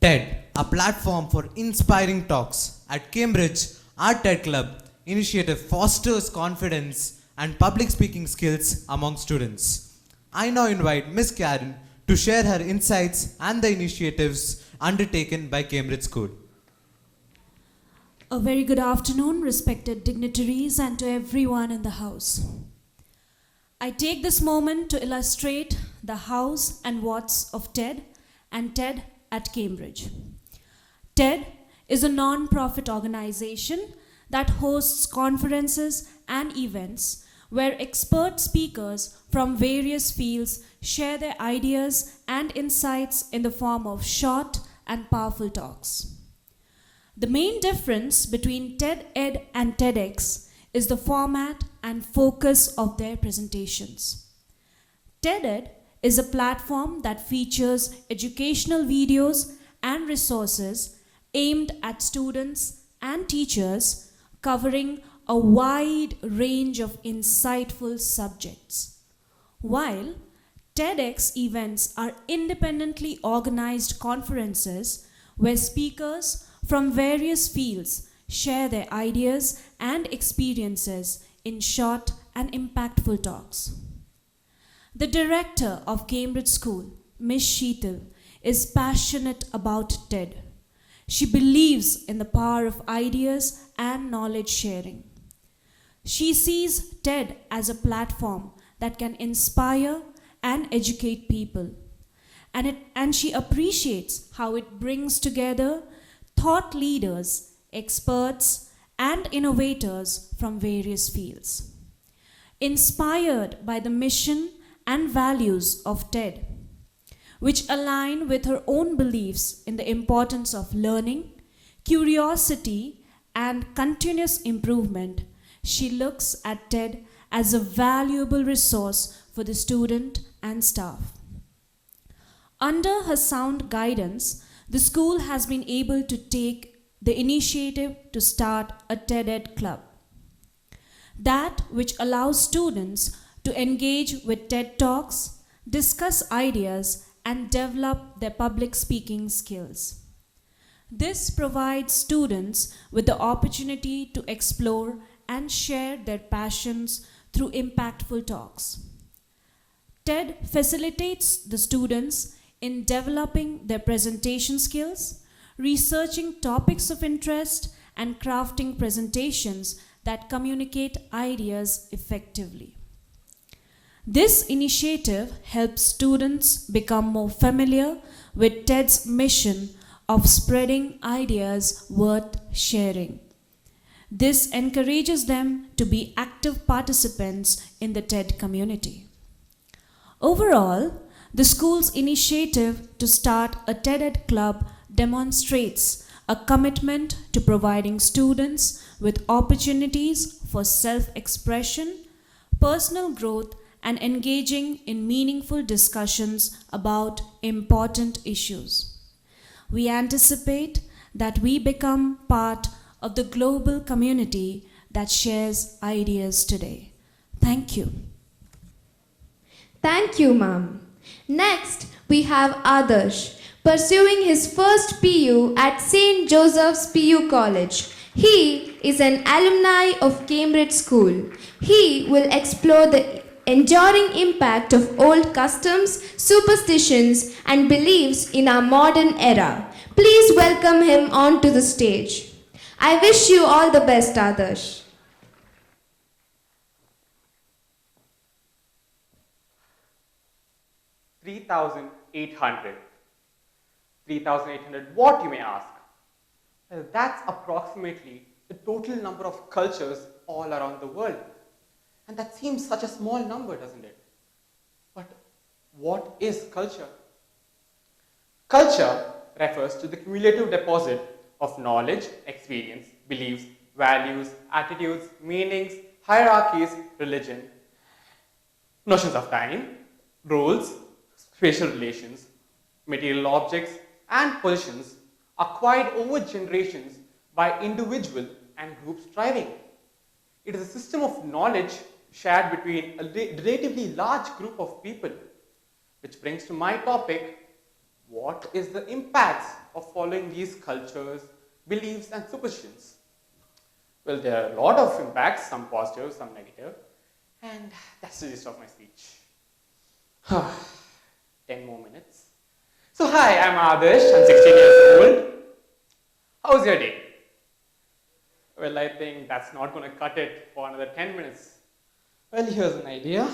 TED, a platform for inspiring talks. At Cambridge, our TED Club initiative fosters confidence and public speaking skills among students. I now invite Miss Karen to share her insights and the initiatives undertaken by Cambridge School. A very good afternoon, respected dignitaries, and to everyone in the house. I take this moment to illustrate the hows and whats of TED and TED at Cambridge. TED is a non-profit organization that hosts conferences and events where expert speakers from various fields share their ideas and insights in the form of short and powerful talks. The main difference between TED-Ed and TEDx is the format and focus of their presentations. TED-Ed is a platform that features educational videos and resources aimed at students and teachers covering a wide range of insightful subjects, while TEDx events are independently organized conferences where speakers from various fields share their ideas and experiences in short and impactful talks. The director of Cambridge School, Miss Sheetal, is passionate about TED. She believes in the power of ideas and knowledge sharing. She sees TED as a platform that can inspire and educate people. And she appreciates how it brings together thought leaders, experts, and innovators from various fields. Inspired by the mission and values of TED, which align with her own beliefs in the importance of learning, curiosity, and continuous improvement, she looks at TED as a valuable resource for the student and staff. Under her sound guidance, the school has been able to take the initiative to start a TED-Ed club, that which allows students to engage with TED Talks, discuss ideas, and develop their public speaking skills. This provides students with the opportunity to explore and share their passions through impactful talks. TED facilitates the students in developing their presentation skills, researching topics of interest, and crafting presentations that communicate ideas effectively. This initiative helps students become more familiar with TED's mission of spreading ideas worth sharing. This encourages them to be active participants in the TED community. Overall, the school's initiative to start a TED-Ed club demonstrates a commitment to providing students with opportunities for self-expression, personal growth, and engaging in meaningful discussions about important issues. We anticipate that we become part of the global community that shares ideas today. Thank you. Thank you, ma'am. Next, we have Adarsh, pursuing his first PU at St.Joseph's PU College. He is an alumni of Cambridge School. He will explore the enduring impact of old customs, superstitions, and beliefs in our modern era. Please welcome him onto the stage. I wish you all the best, Adarsh. 3,800. 3,800 what, you may ask? Well, that's approximately the total number of cultures all around the world. And that seems such a small number, doesn't it? But what is culture? Culture refers to the cumulative deposit of knowledge, experience, beliefs, values, attitudes, meanings, hierarchies, religion, notions of time, roles, spatial relations, material objects, and positions acquired over generations by individual and group striving. It is a system of knowledge shared between a relatively large group of people, which brings to my topic, what is the impacts of following these cultures, beliefs, and superstitions? Well, there are a lot of impacts, some positive, some negative, and that's the gist of my speech. 10 more minutes. So hi, I'm Arish, I'm 16 years old. How's your day? Well, I think that's not going to cut it for another 10 minutes. Well, here's an idea.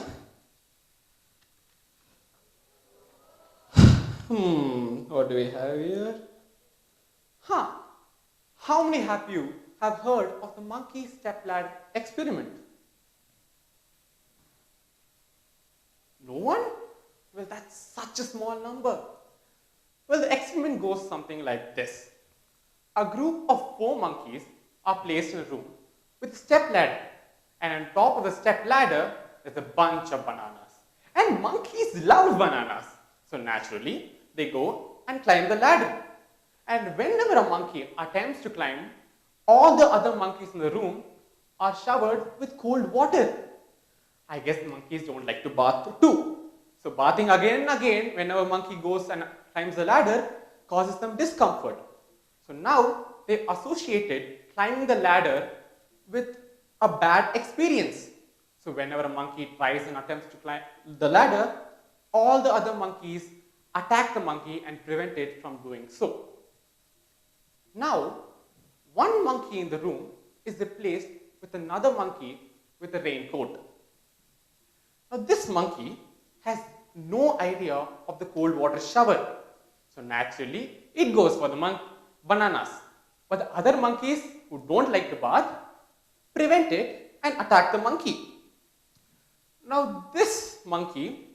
What do we have here? How many of you have heard of the monkey stepladder experiment? No one? Well, that's such a small number. Well, the experiment goes something like this. A group of 4 monkeys are placed in a room with a step ladder, and on top of the step ladder there's a bunch of bananas. And monkeys love bananas, so naturally they go and climb the ladder. And whenever a monkey attempts to climb, all the other monkeys in the room are showered with cold water. I guess monkeys don't like to bath too. So bathing again and again whenever a monkey goes and climbs the ladder causes them discomfort. So now they associated climbing the ladder with a bad experience. So whenever a monkey tries and attempts to climb the ladder, all the other monkeys attack the monkey and prevent it from doing so. Now, one monkey in the room is replaced with another monkey with a raincoat. Now this monkey has no idea of the cold water shower. So naturally, it goes for the bananas. But the other monkeys who don't like to bath prevent it and attack the monkey. Now this monkey,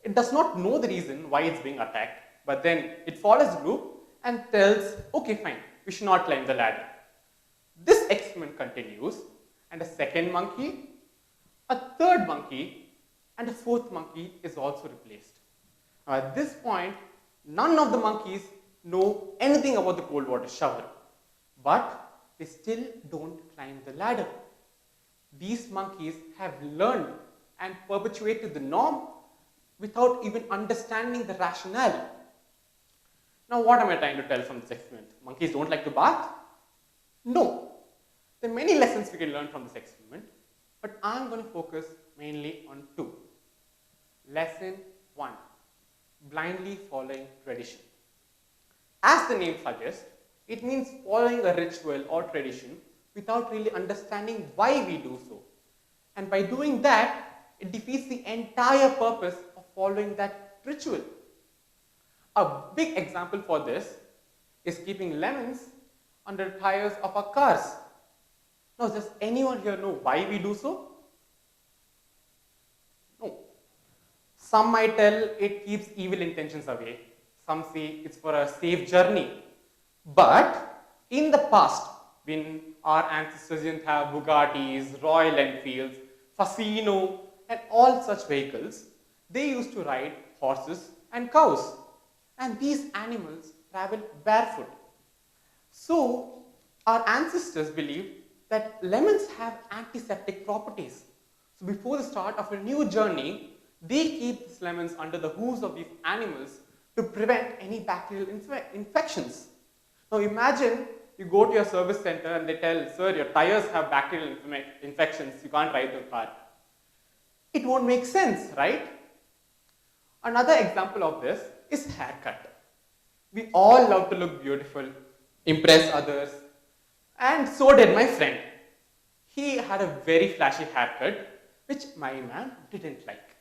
it does not know the reason why it's being attacked, but then it follows the group and tells, okay fine, we should not climb the ladder. This experiment continues, and a second monkey, a third monkey, and a fourth monkey is also replaced. Now at this point, none of the monkeys know anything about the cold water shower, but they still don't climb the ladder. These monkeys have learned and perpetuated the norm without even understanding the rationale. Now what am I trying to tell from this experiment? Monkeys don't like to bath? No. There are many lessons we can learn from this experiment, but I'm going to focus mainly on 2. Lesson 1. Blindly following tradition. As the name suggests, it means following a ritual or tradition without really understanding why we do so. And by doing that, it defeats the entire purpose of following that ritual. A big example for this is keeping lemons under the tires of our cars. Now, does anyone here know why we do so? No. Some might tell it keeps evil intentions away. Some say it's for a safe journey. But in the past, when our ancestors didn't have Bugattis, Royal Enfields, Fascino, and all such vehicles, they used to ride horses and cows. And these animals travel barefoot. So, our ancestors believed that lemons have antiseptic properties. So, before the start of a new journey, they keep these lemons under the hooves of these animals to prevent any bacterial infections. Now, imagine you go to your service center and they tell, sir, your tires have bacterial infections, you can't ride the car. It won't make sense, right? Another example of this is haircut. We all love to look beautiful, impress others, and so did my friend. He had a very flashy haircut, which my ma'am didn't like.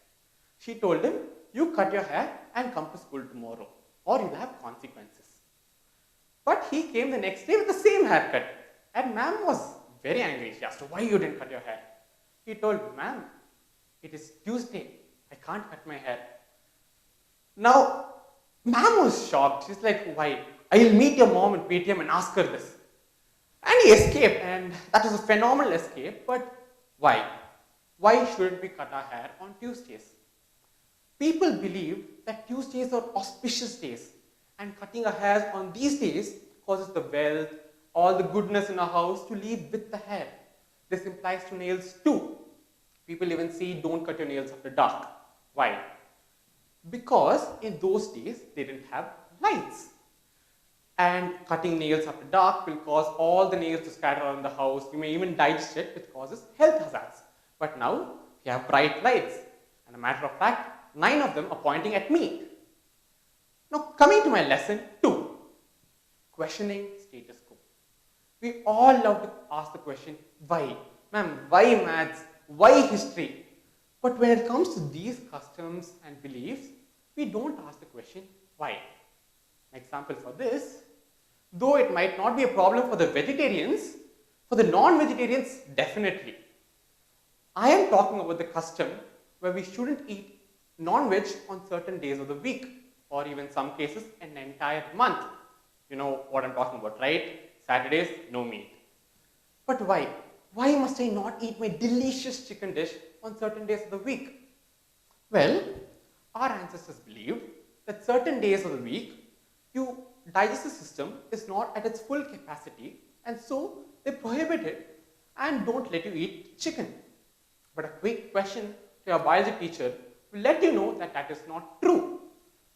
She told him, you cut your hair and come to school tomorrow, or you'll have consequences. But he came the next day with the same haircut. And ma'am was very angry. She asked, why you didn't cut your hair? He told, ma'am, it is Tuesday. I can't cut my hair. Now, ma'am was shocked. She's like, why? I'll meet your mom in PTM and ask her this. And he escaped, and that was a phenomenal escape. But why? Why shouldn't we cut our hair on Tuesdays? People believe that Tuesdays are auspicious days, and cutting our hair on these days causes the wealth, all the goodness in our house to leave with the hair. This implies to nails too. People even say, don't cut your nails after dark. Why? Because in those days, they didn't have lights. And cutting nails after dark will cause all the nails to scatter around the house. You may even digest it, which causes health hazards. But now, we have bright lights. And a matter of fact, 9 of them are pointing at me. Now, coming to my lesson 2, questioning status quo. We all love to ask the question, why? Ma'am, why maths? Why history? But when it comes to these customs and beliefs, we don't ask the question, why? An example for this, though it might not be a problem for the vegetarians, for the non-vegetarians, definitely. I am talking about the custom where we shouldn't eat non-veg on certain days of the week, or even some cases an entire month. You know what I'm talking about, right? Saturdays, no meat. But why? Why must I not eat my delicious chicken dish on certain days of the week? Well, our ancestors believed that certain days of the week, your digestive system is not at its full capacity, and so they prohibit it and don't let you eat chicken. But a quick question to your biology teacher will let you know that that is not true.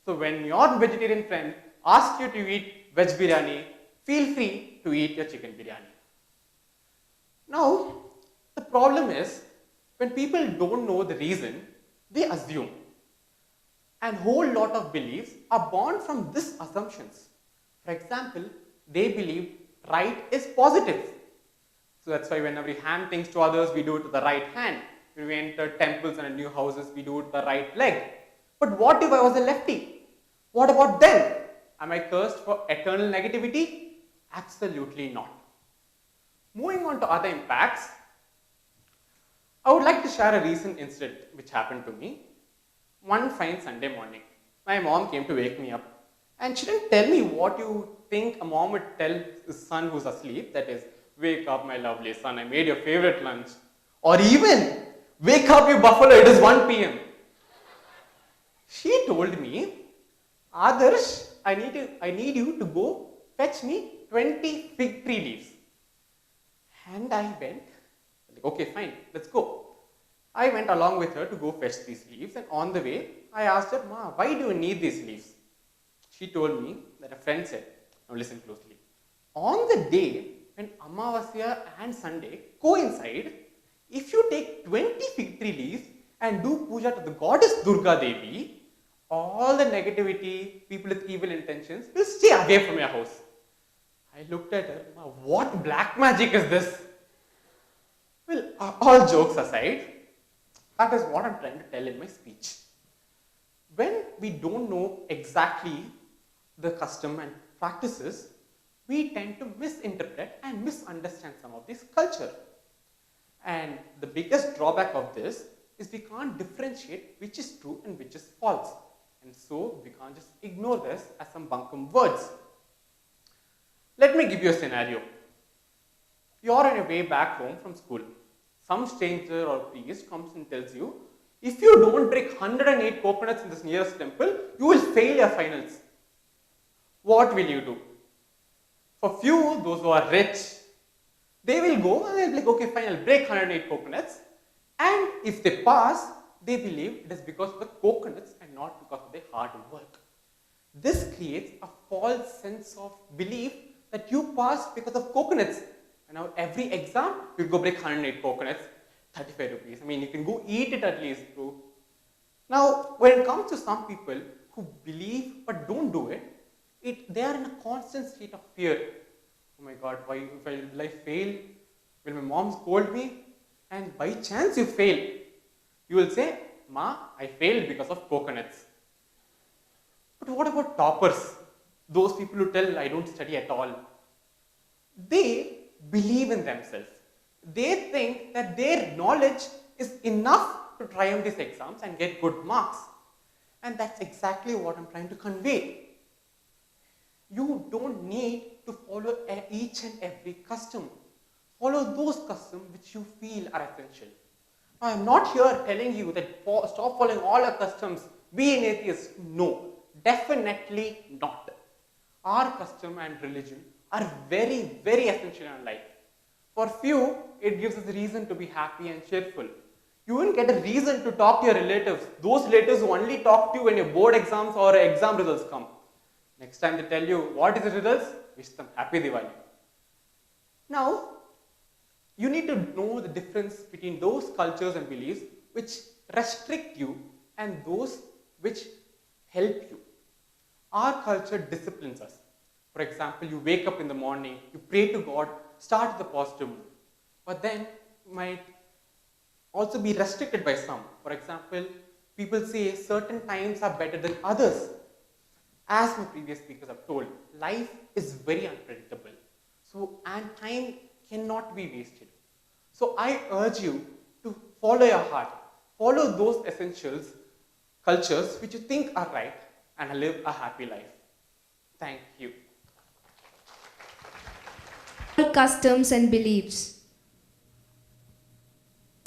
So when your vegetarian friend asks you to eat veg biryani, feel free to eat your chicken biryani. Now, the problem is, when people don't know the reason, they assume. And a whole lot of beliefs are born from these assumptions. For example, they believe right is positive. So that's why whenever we hand things to others, we do it with the right hand. When we enter temples and new houses, we do it with the right leg. But what if I was a lefty? What about then? Am I cursed for eternal negativity? Absolutely not. Moving on to other impacts, I would like to share a recent incident which happened to me. One fine Sunday morning, my mom came to wake me up, and she didn't tell me what you think a mom would tell his son who's asleep, that is, wake up my lovely son, I made your favorite lunch. Or even, wake up you buffalo, it is 1 p.m. She told me, Adarsh, I need you to go fetch me 20 fig tree leaves. And I went, okay fine, let's go. I went along with her to go fetch these leaves, and on the way, I asked her, Ma, why do you need these leaves? She told me that a friend said, now listen closely. On the day when Amavasya and Sunday coincide, if you take 20 fig tree leaves and do puja to the goddess Durga Devi, all the negativity, people with evil intentions will stay away from your house. I looked at her, Ma, what black magic is this? Well, all jokes aside, that is what I'm trying to tell in my speech. When we don't know exactly the custom and practices, we tend to misinterpret and misunderstand some of this culture. And the biggest drawback of this is we can't differentiate which is true and which is false. And so we can't just ignore this as some bunkum words. Let me give you a scenario. You're on your way back home from school. Some stranger or priest comes and tells you, if you don't break 108 coconuts in this nearest temple, you will fail your finals. What will you do? For few, those who are rich, they will go and they'll be like, okay fine, I'll break 108 coconuts. And if they pass, they believe it is because of the coconuts and not because of their hard work. This creates a false sense of belief that you passed because of coconuts. And now every exam, you'll go break 108 coconuts, 35 rupees. I mean, you can go eat it at least, bro. Now, when it comes to some people who believe but don't do it, they are in a constant state of fear. Oh my God, will I fail? Will my mom scold me? And by chance you fail, you will say, Ma, I failed because of coconuts. But what about toppers? Those people who tell, I don't study at all. They believe in themselves. They think that their knowledge is enough to triumph these exams and get good marks. And that's exactly what I'm trying to convey. You don't need to follow each and every custom. Follow those customs which you feel are essential. Now, I'm not here telling you that stop following all your customs, be an atheist. No, definitely not. Our custom and religion are very, very essential in our life. For few, it gives us a reason to be happy and cheerful. You won't get a reason to talk to your relatives. Those relatives who only talk to you when your board exams or exam results come. Next time they tell you what is the results, wish them happy Diwali. Now, you need to know the difference between those cultures and beliefs which restrict you and those which help you. Our culture disciplines us. For example, you wake up in the morning, you pray to God, start with a positive mood. But then might also be restricted by some. For example, people say certain times are better than others. As my previous speakers have told, life is very unpredictable. And time cannot be wasted. So I urge you to follow your heart. Follow those essentials, cultures which you think are right and live a happy life. Thank you. Customs and beliefs.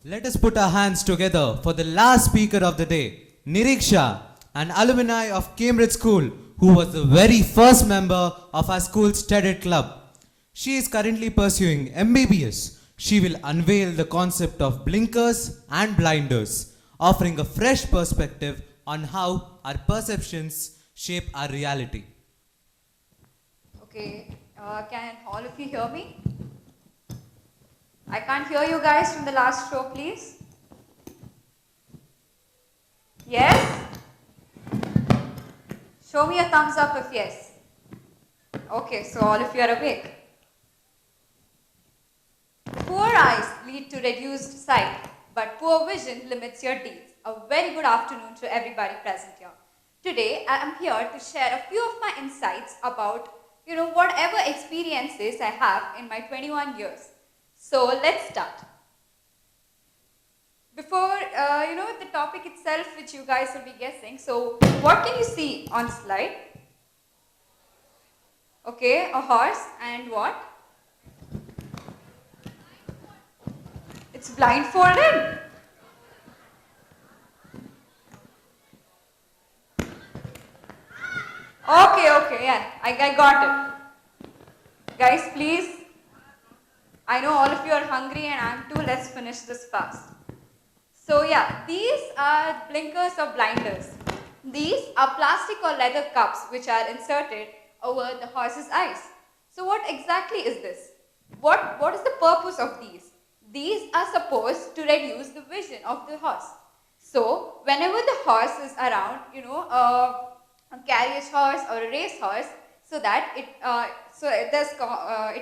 Let us put our hands together for the last speaker of the day, NIRIKSHA, an alumni of Cambridge School, who was the very first member of our school's TEDEd club. She is currently pursuing MBBS. She will unveil the concept of blinkers and blinders, offering a fresh perspective on how our perceptions shape our reality. Okay, can all of you hear me? I can't hear you guys from the last row, please. Yes? Show me a thumbs up if yes. Okay, so all of you are awake. Poor eyes lead to reduced sight, but poor vision limits your deeds. A very good afternoon to everybody present here. Today, I am here to share a few of my insights about, whatever experiences I have in my 21 years. So let's start. Before, the topic itself, which you guys will be guessing. So, what can you see on the slide? Okay, a horse and what? It's blindfolded. Okay, yeah, I got it. Guys, please. I know all of you are hungry and I'm too. Let's finish this fast. So yeah, these are blinkers or blinders. These are plastic or leather cups which are inserted over the horse's eyes. So what exactly is this? What is the purpose of these? These are supposed to reduce the vision of the horse. So whenever the horse is around, a carriage horse or a race horse, so that it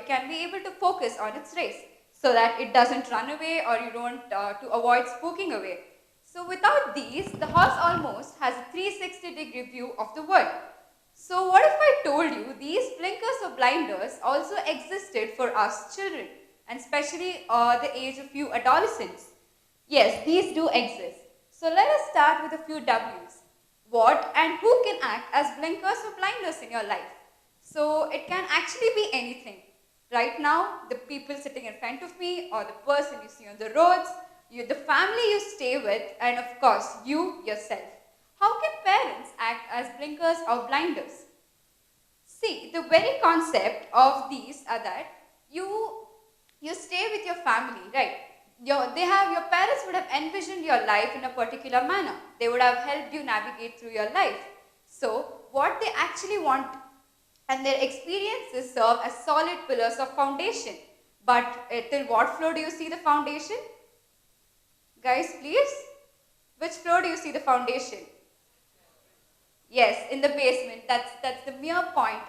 can be able to focus on its race, so that it doesn't run away or you don't to avoid spooking away. So without these, the horse almost has a 360-degree view of the world. So what if I told you these blinkers or blinders also existed for us children, and especially the age of few adolescents? Yes, these do exist. So let us start with a few W's. What and who can act as blinkers or blinders in your life? So it can actually be anything. Right now, the people sitting in front of me, or the person you see on the roads, the family you stay with, and of course, you yourself. How can parents act as blinkers or blinders? See, the very concept of these are that you stay with your family, right? Your parents would have envisioned your life in a particular manner. They would have helped you navigate through your life. So, what they actually want and their experiences serve as solid pillars of foundation. But till what floor do you see the foundation? Guys, please. Which floor do you see the foundation? Yes, in the basement. That's the mere point.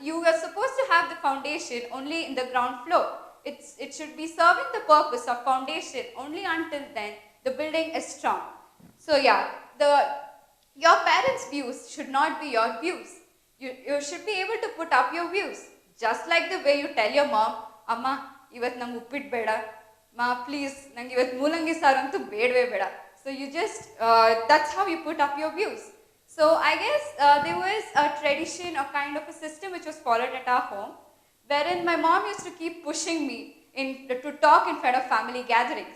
You are supposed to have the foundation only in the ground floor. It should be serving the purpose of foundation only until then the building is strong. So yeah, Your parents' views should not be your views. You should be able to put up your views. Just like the way you tell your mom, Amma, ivat nang uppit beda. Ma, please, nang ivat mulangi sarantu bedve beda. So you just, that's how you put up your views. So I guess there was a tradition or kind of a system which was followed at our home, wherein my mom used to keep pushing me to talk in front of family gatherings.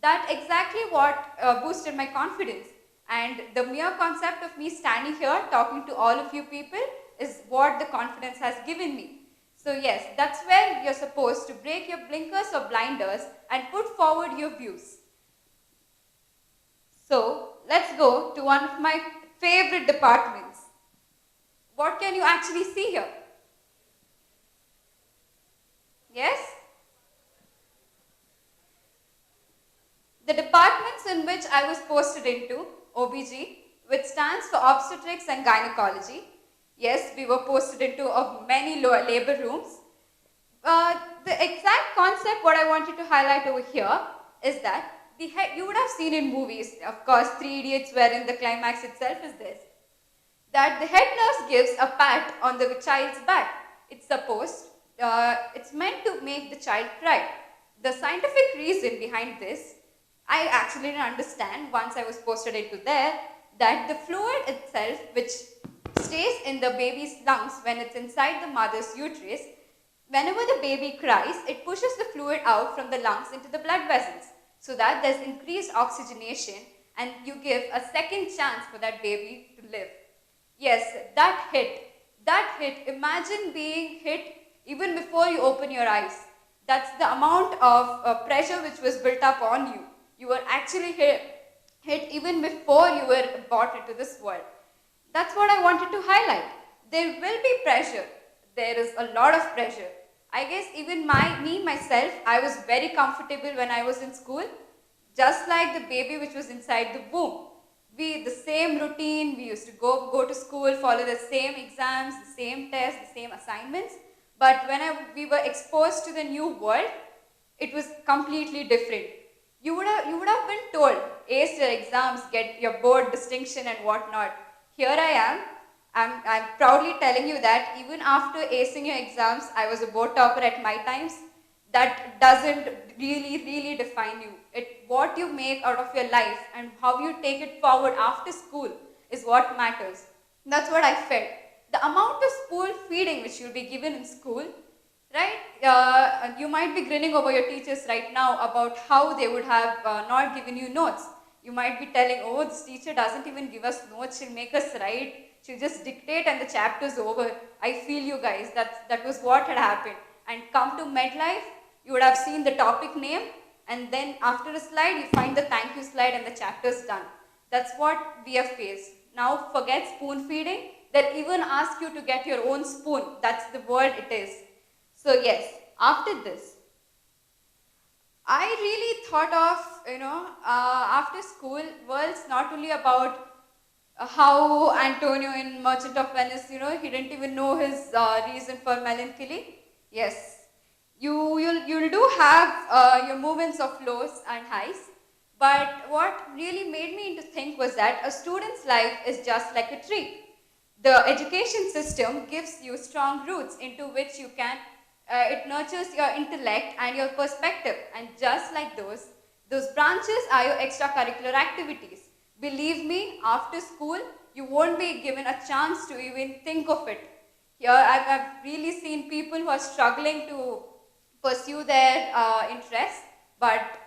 That exactly what boosted my confidence. And the mere concept of me standing here talking to all of you people is what the confidence has given me. So yes, that's where you're supposed to break your blinkers or blinders and put forward your views. So let's go to one of my favorite departments. What can you actually see here? Yes? The departments in which I was posted into, OBG, which stands for Obstetrics and Gynecology. Yes, we were posted into many labor rooms. The exact concept what I wanted to highlight over here is that you would have seen in movies, of course, 3 Idiots, wherein the climax itself is this, that the head nurse gives a pat on the child's back. It's supposed, it's meant to make the child cry. The scientific reason behind this, I actually didn't understand once I was posted into there, that the fluid itself, which stays in the baby's lungs when it's inside the mother's uterus, whenever the baby cries, it pushes the fluid out from the lungs into the blood vessels, so that there's increased oxygenation and you give a second chance for that baby to live. Yes, that hit, imagine being hit even before you open your eyes. That's the amount of pressure which was built up on you. You were actually hit even before you were brought into this world. That's what I wanted to highlight. There will be pressure. There is a lot of pressure. I guess even myself, I was very comfortable when I was in school. Just like the baby which was inside the womb. The same routine, we used to go to school, follow the same exams, the same tests, the same assignments. But when we were exposed to the new world, it was completely different. You would have been told, ace your exams, get your board distinction and whatnot. Here I am. I'm proudly telling you that even after acing your exams, I was a board topper at my times. That doesn't really define you. What you make out of your life and how you take it forward after school is what matters. That's what I felt. The amount of spoon feeding which you'll be given in school, right? You might be grinning over your teachers right now about how they would have not given you notes. You might be telling, oh, this teacher doesn't even give us notes, she'll make us write, she'll just dictate and the chapter's over. I feel you guys, that was what had happened. And come to MedLife, you would have seen the topic name, and then after a slide, you find the thank you slide and the chapter's done. That's what we have faced. Now forget spoon feeding, they'll even ask you to get your own spoon. That's the world it is. So yes, after this, I really thought of, after school, world's not only about how Antonio in Merchant of Venice, he didn't even know his reason for melancholy. Yes, you'll do have your moments of lows and highs, but what really made me to think was that a student's life is just like a tree. The education system gives you strong roots into which you can, it nurtures your intellect and your perspective, and just like those branches are your extracurricular activities. Believe me, after school, you won't be given a chance to even think of it. Here, I've really seen people who are struggling to pursue their interests, but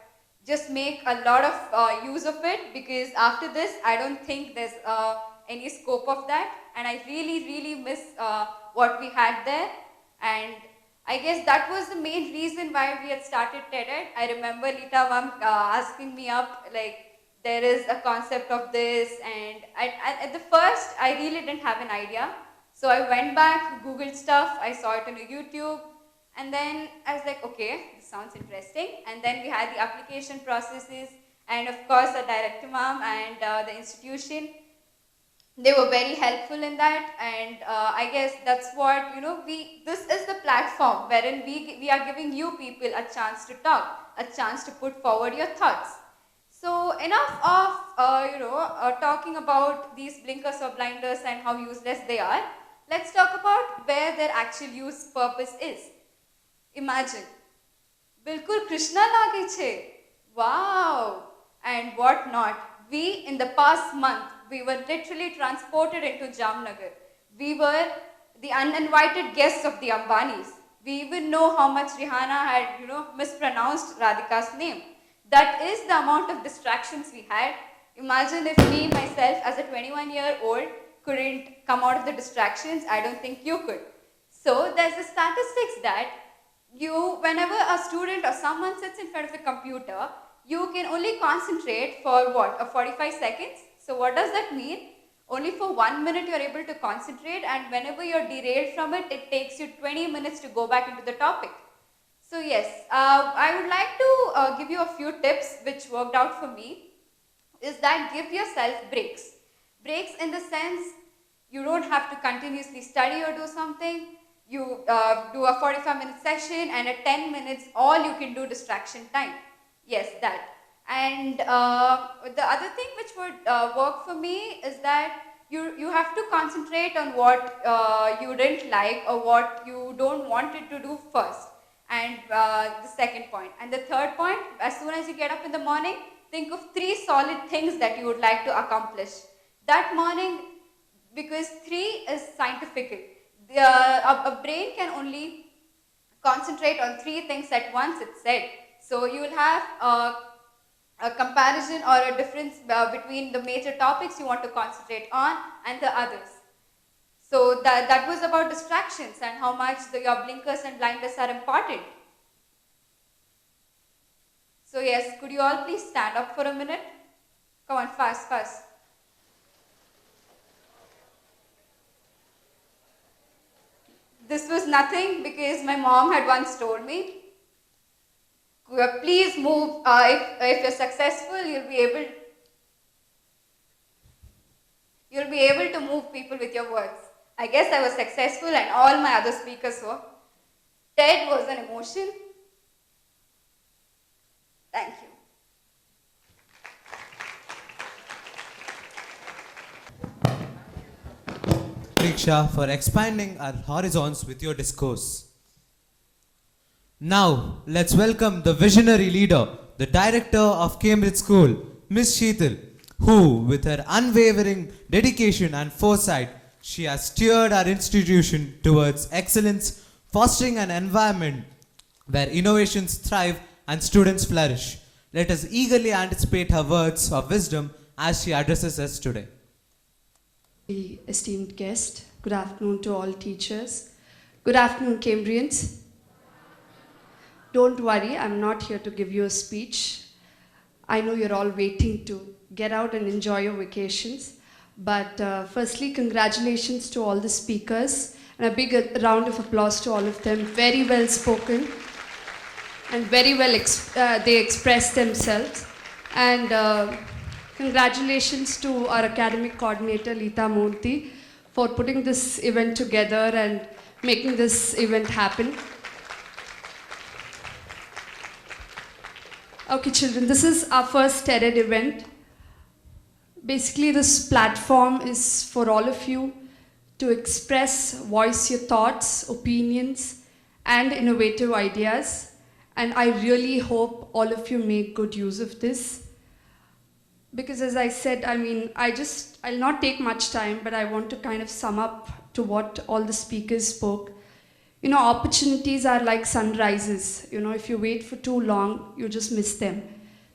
just make a lot of use of it, because after this, I don't think there's any scope of that, and I really miss what we had there. And I guess that was the main reason why we had started TEDEd. I remember Lita ma'am asking me up, like, there is a concept of this, and at the first, I really didn't have an idea. So I went back, Googled stuff, I saw it on YouTube, and then I was like, okay, this sounds interesting. And then we had the application processes, and of course, the director ma'am and the institution, they were very helpful in that. And I guess that's what, this is the platform wherein we are giving you people a chance to talk, a chance to put forward your thoughts. So enough of talking about these blinkers or blinders and how useless they are. Let's talk about where their actual use purpose is. Imagine, bilkul Krishna lage chhe. Wow! And what not. We, in the past month, we were literally transported into Jamnagar. We were the uninvited guests of the Ambanis. We even know how much Rihanna had, mispronounced Radhika's name. That is the amount of distractions we had. Imagine if me, myself, as a 21-year-old, couldn't come out of the distractions. I don't think you could. So there's a statistics that whenever a student or someone sits in front of a computer, you can only concentrate for what, 45 seconds? So what does that mean? Only for 1 minute you're able to concentrate, and whenever you're derailed from it, it takes you 20 minutes to go back into the topic. So yes, I would like to give you a few tips which worked out for me, is that give yourself breaks. Breaks in the sense, you don't have to continuously study or do something. You do a 45-minute session, and at 10 minutes, all you can do distraction time. Yes, that. And the other thing which would work for me is that you have to concentrate on what you didn't like or what you don't want it to do first. And the second point. And the third point, as soon as you get up in the morning, think of 3 solid things that you would like to accomplish that morning, because 3 is scientific. A brain can only concentrate on 3 things at once, it's said. So you will have a comparison or a difference between the major topics you want to concentrate on and the others. So that was about distractions and how much your blinkers and blinders are important. So yes, could you all please stand up for a minute? Come on, fast, fast. This was nothing because my mom had once told me, please move, if you're successful, you'll be able to move people with your words. I guess I was successful and all my other speakers were. TED was an emotion. Thank you. NIRIKSHA, for expanding our horizons with your discourse. Now, let's welcome the visionary leader, the director of Cambridge School, Miss Sheetal, who, with her unwavering dedication and foresight, she has steered our institution towards excellence, fostering an environment where innovations thrive and students flourish. Let us eagerly anticipate her words of wisdom as she addresses us today. Esteemed guest, good afternoon to all teachers. Good afternoon, Cambrians. Don't worry, I'm not here to give you a speech. I know you're all waiting to get out and enjoy your vacations. But firstly, congratulations to all the speakers and a big round of applause to all of them. Very well spoken and very well they expressed themselves. And congratulations to our academic coordinator, Leeta Murthy, for putting this event together and making this event happen. Okay, children, this is our first TEDEd event. Basically, this platform is for all of you to express, voice your thoughts, opinions, and innovative ideas. And I really hope all of you make good use of this. Because as I said, I'll not take much time, but I want to kind of sum up to what all the speakers spoke. You know, opportunities are like sunrises. You know, if you wait for too long, you just miss them.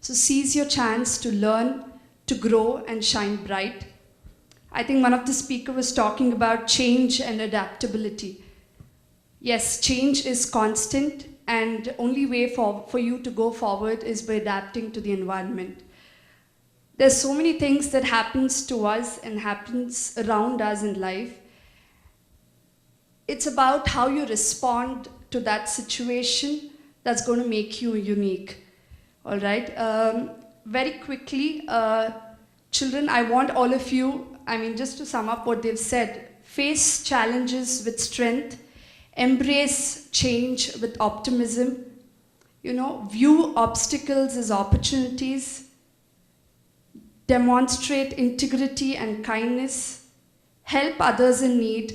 So seize your chance to learn, to grow and shine bright. I think one of the speakers was talking about change and adaptability. Yes, change is constant, and only way for you to go forward is by adapting to the environment. There's so many things that happens to us and happens around us in life. It's about how you respond to that situation that's going to make you unique. All right? Very quickly, children, I want all of you, just to sum up what they've said, face challenges with strength, embrace change with optimism, view obstacles as opportunities, demonstrate integrity and kindness, help others in need,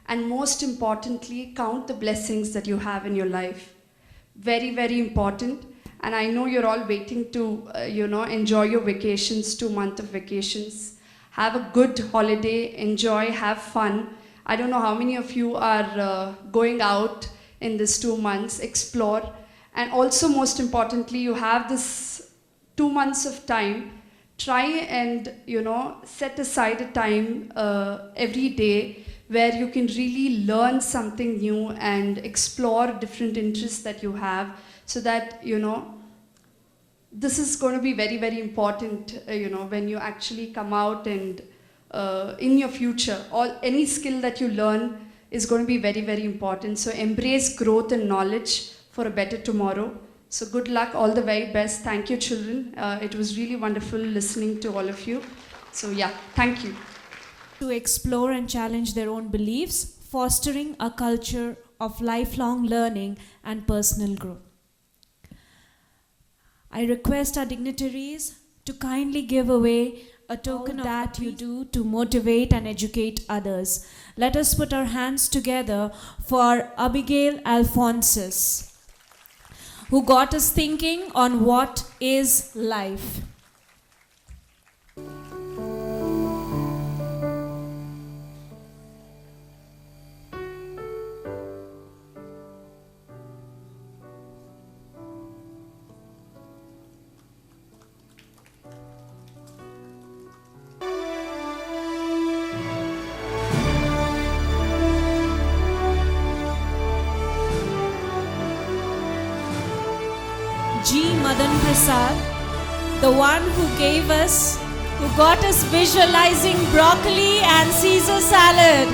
and most importantly, count the blessings that you have in your life. Very, very important. And I know you're all waiting to, enjoy your vacations, 2 months of vacations. Have a good holiday, enjoy, have fun. I don't know how many of you are going out in this 2 months, explore. And also, most importantly, you have this 2 months of time. Try and, set aside a time every day where you can really learn something new and explore different interests that you have, so that, this is going to be very, very important, when you actually come out and in your future, any skill that you learn is going to be very, very important. So embrace growth and knowledge for a better tomorrow. So good luck, all the very best. Thank you, children. It was really wonderful listening to all of you. So yeah, thank you. To explore and challenge their own beliefs, fostering a culture of lifelong learning and personal growth. I request our dignitaries to kindly give away a token of that you do to motivate and educate others. Let us put our hands together for Abigail ALPHONSUS, who got us thinking on what is life. Madan Prasad, the one who got us visualizing broccoli and Caesar salad.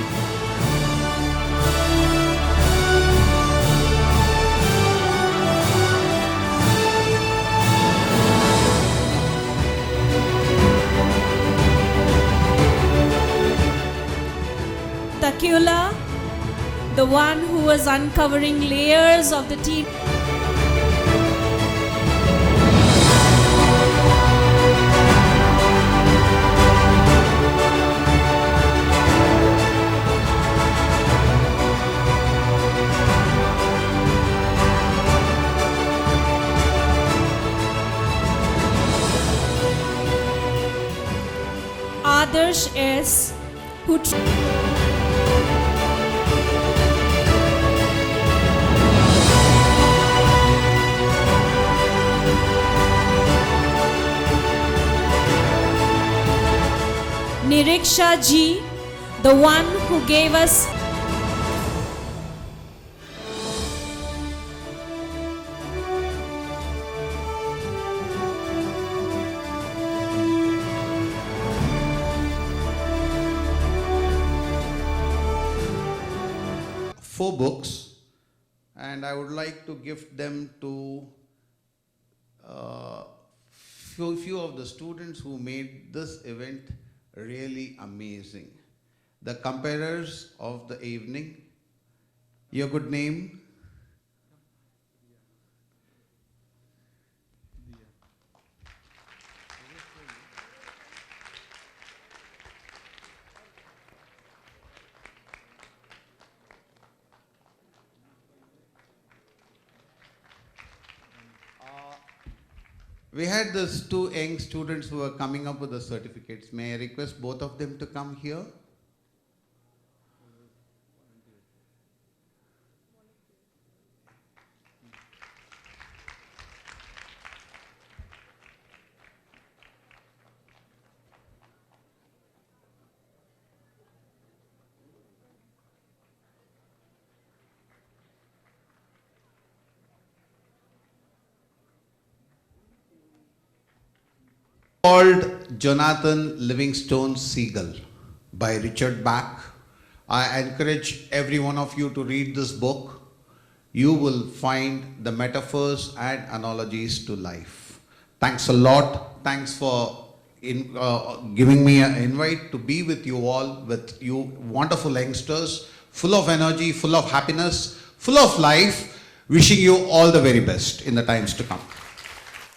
TAQIULLAH, the one who was uncovering layers of the tea. ADARSH is who NIRIKSHA ji, the one who gave us four books, and I would like to gift them to few of the students who made this event really amazing. The comparers of the evening. Your good name? We had these two young students who were coming up with the certificates. May I request both of them to come here? Called Jonathan Livingstone Seagull by Richard Bach. I encourage every one of you to read this book. You will find the metaphors and analogies to life. Thanks a lot. Thanks for giving me an invite to be with you all, with you wonderful youngsters, full of energy, full of happiness, full of life. Wishing you all the very best in the times to come.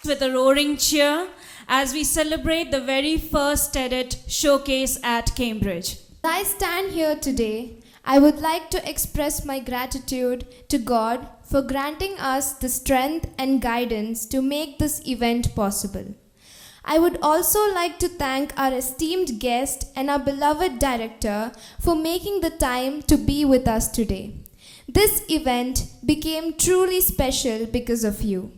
With a roaring cheer, as we celebrate the very first TEDED showcase at Cambridge. As I stand here today, I would like to express my gratitude to God for granting us the strength and guidance to make this event possible. I would also like to thank our esteemed guest and our beloved director for making the time to be with us today. This event became truly special because of you.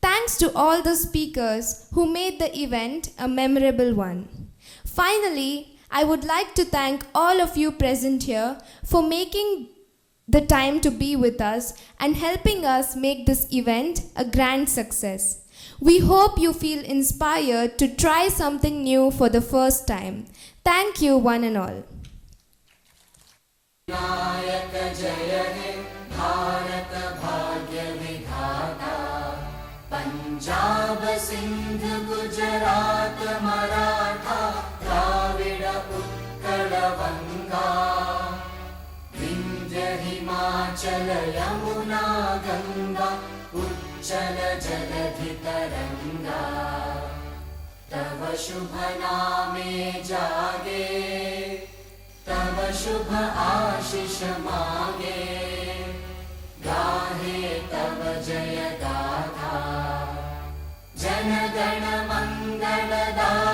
Thanks to all the speakers who made the event a memorable one. Finally, I would like to thank all of you present here for making the time to be with us and helping us make this event a grand success. We hope you feel inspired to try something new for the first time. Thank you, one and all. Punjab Sindh Gujarat Maratha Dravid Utkal बंगा विंध्य हिमाचल यमुना गंगा उच्चल जलधि तरंगा तव शुभ नामे जागे तव शुभ आशीष मांगे गाहे तव जय गाथा जन गण मंगलदायक